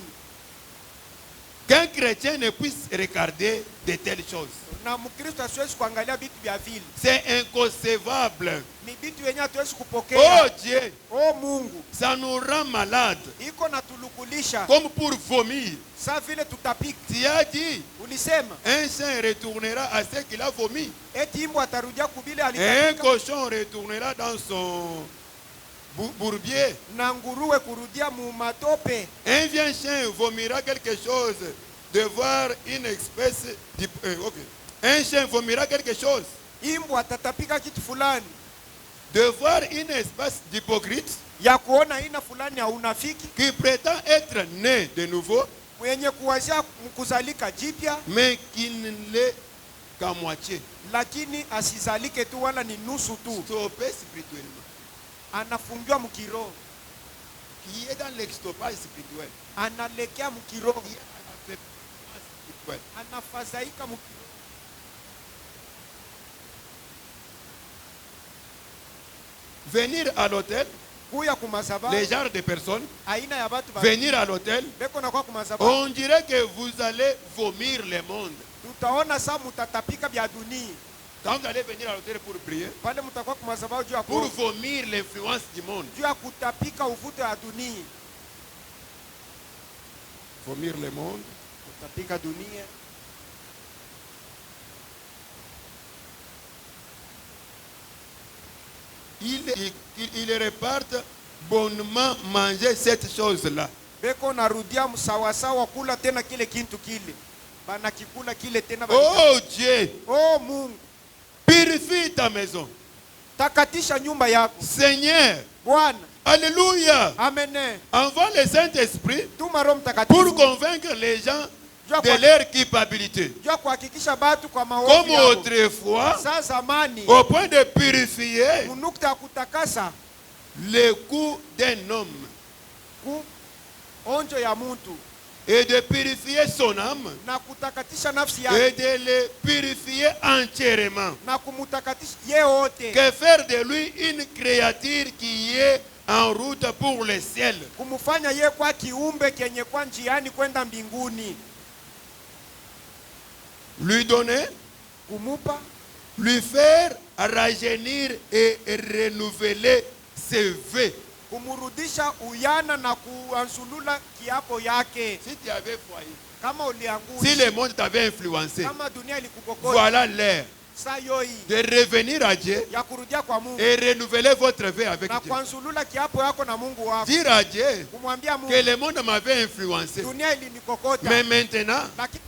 qu'un chrétien ne puisse regarder de telles choses. Na Mkristo asiwezi kuangalia vitu vya vile. C'est inconcevable. Ni vitu yenye hatuwezi Oh kupokea. Dieu, Oh Mungu, ça nous rend malade. iko na tulukulisha Comme pour vomir. sa vile tutapika. Tu as dit, Ulisema un chien retournera à ce qu'il a vomi. eti mbwa atarudia kubile Et un alitapika, cochon retournera dans son bourbier. na nguruwe kurudia mu matope. Un vieux chien vomira quelque chose de voir une espèce ok. Un chien vomira quelque chose Imbwa atatapika kitu fulani de voir une espèce d'hypocrite ya kuona aina fulani ya unafiki qui prétend être né de nouveau, mwenye kuwazia kuzalika jipya, mais qui ne l'est qu'à moitié. lakini asizalike tu wala ni nusu tu, Stoppé spirituellement. anafungiwa mkiroho, Qui est dans l'extopage spirituel. analekea mkiroho, Qui est dans l'affaissement spirituel. anafadhaika mkiroho. Venir à l'hôtel, Kuya kumasaba les genres de personnes, aina ya batu venir à l'hôtel, beko na kwa kumasaba, on dirait que vous allez vomir le monde. tutaona saa mutatapika vya dunia Quand vous allez venir à l'hôtel pour prier, pale mutakuwa kumasaba juu ya pour vomir l'influence du monde. juu ya kutapika uvuto ya dunia, Vomir le monde. kutapika dunia. Ils repartent bonnement manger cette chose-là. Beko narudia msawasawa kula tena kile kintu kile, banakikula kile tena. Oh Dieu, Oh Mungu, purifie ta maison. takatisha nyumba yako Seigneur, Bwana. alléluia. Amen. Envoie le Saint-Esprit Tuma Roho pour Mtakatifu convaincre les gens juu de leur culpabilité. ya kuhakikisha batu kwa Comme maovu yao. autrefois, Saa zamani au point de purifier munukta ya kutakasa le cou d'un homme ku onjo ya muntu et de purifier son âme na kutakatisha nafsi et yake de le purifier entièrement. na kumutakatisha ye wote, Que faire de lui une créature qui est en route pour le ciel. kumufanya ye kwa kiumbe kenye kwa njiani kwenda mbinguni, Lui donner, kumupa lui faire rajeunir et renouveler ses vœux. kumurudisha uyana na kuansulula kiapo yake. Si tu avais foyer, Kama si uliangusha, le monde t'avait influencé, kama dunia ilikukokota, voilà l'heure saa yoi de revenir à Dieu ya kurudia kwa Mungu et renouveler votre vœu avec na Dieu. kuansulula kiapo yako na Mungu wako, Dire à Dieu kumwambia Mungu que le monde m'avait influencé, dunia ilinikokota, mais maintenant, lakini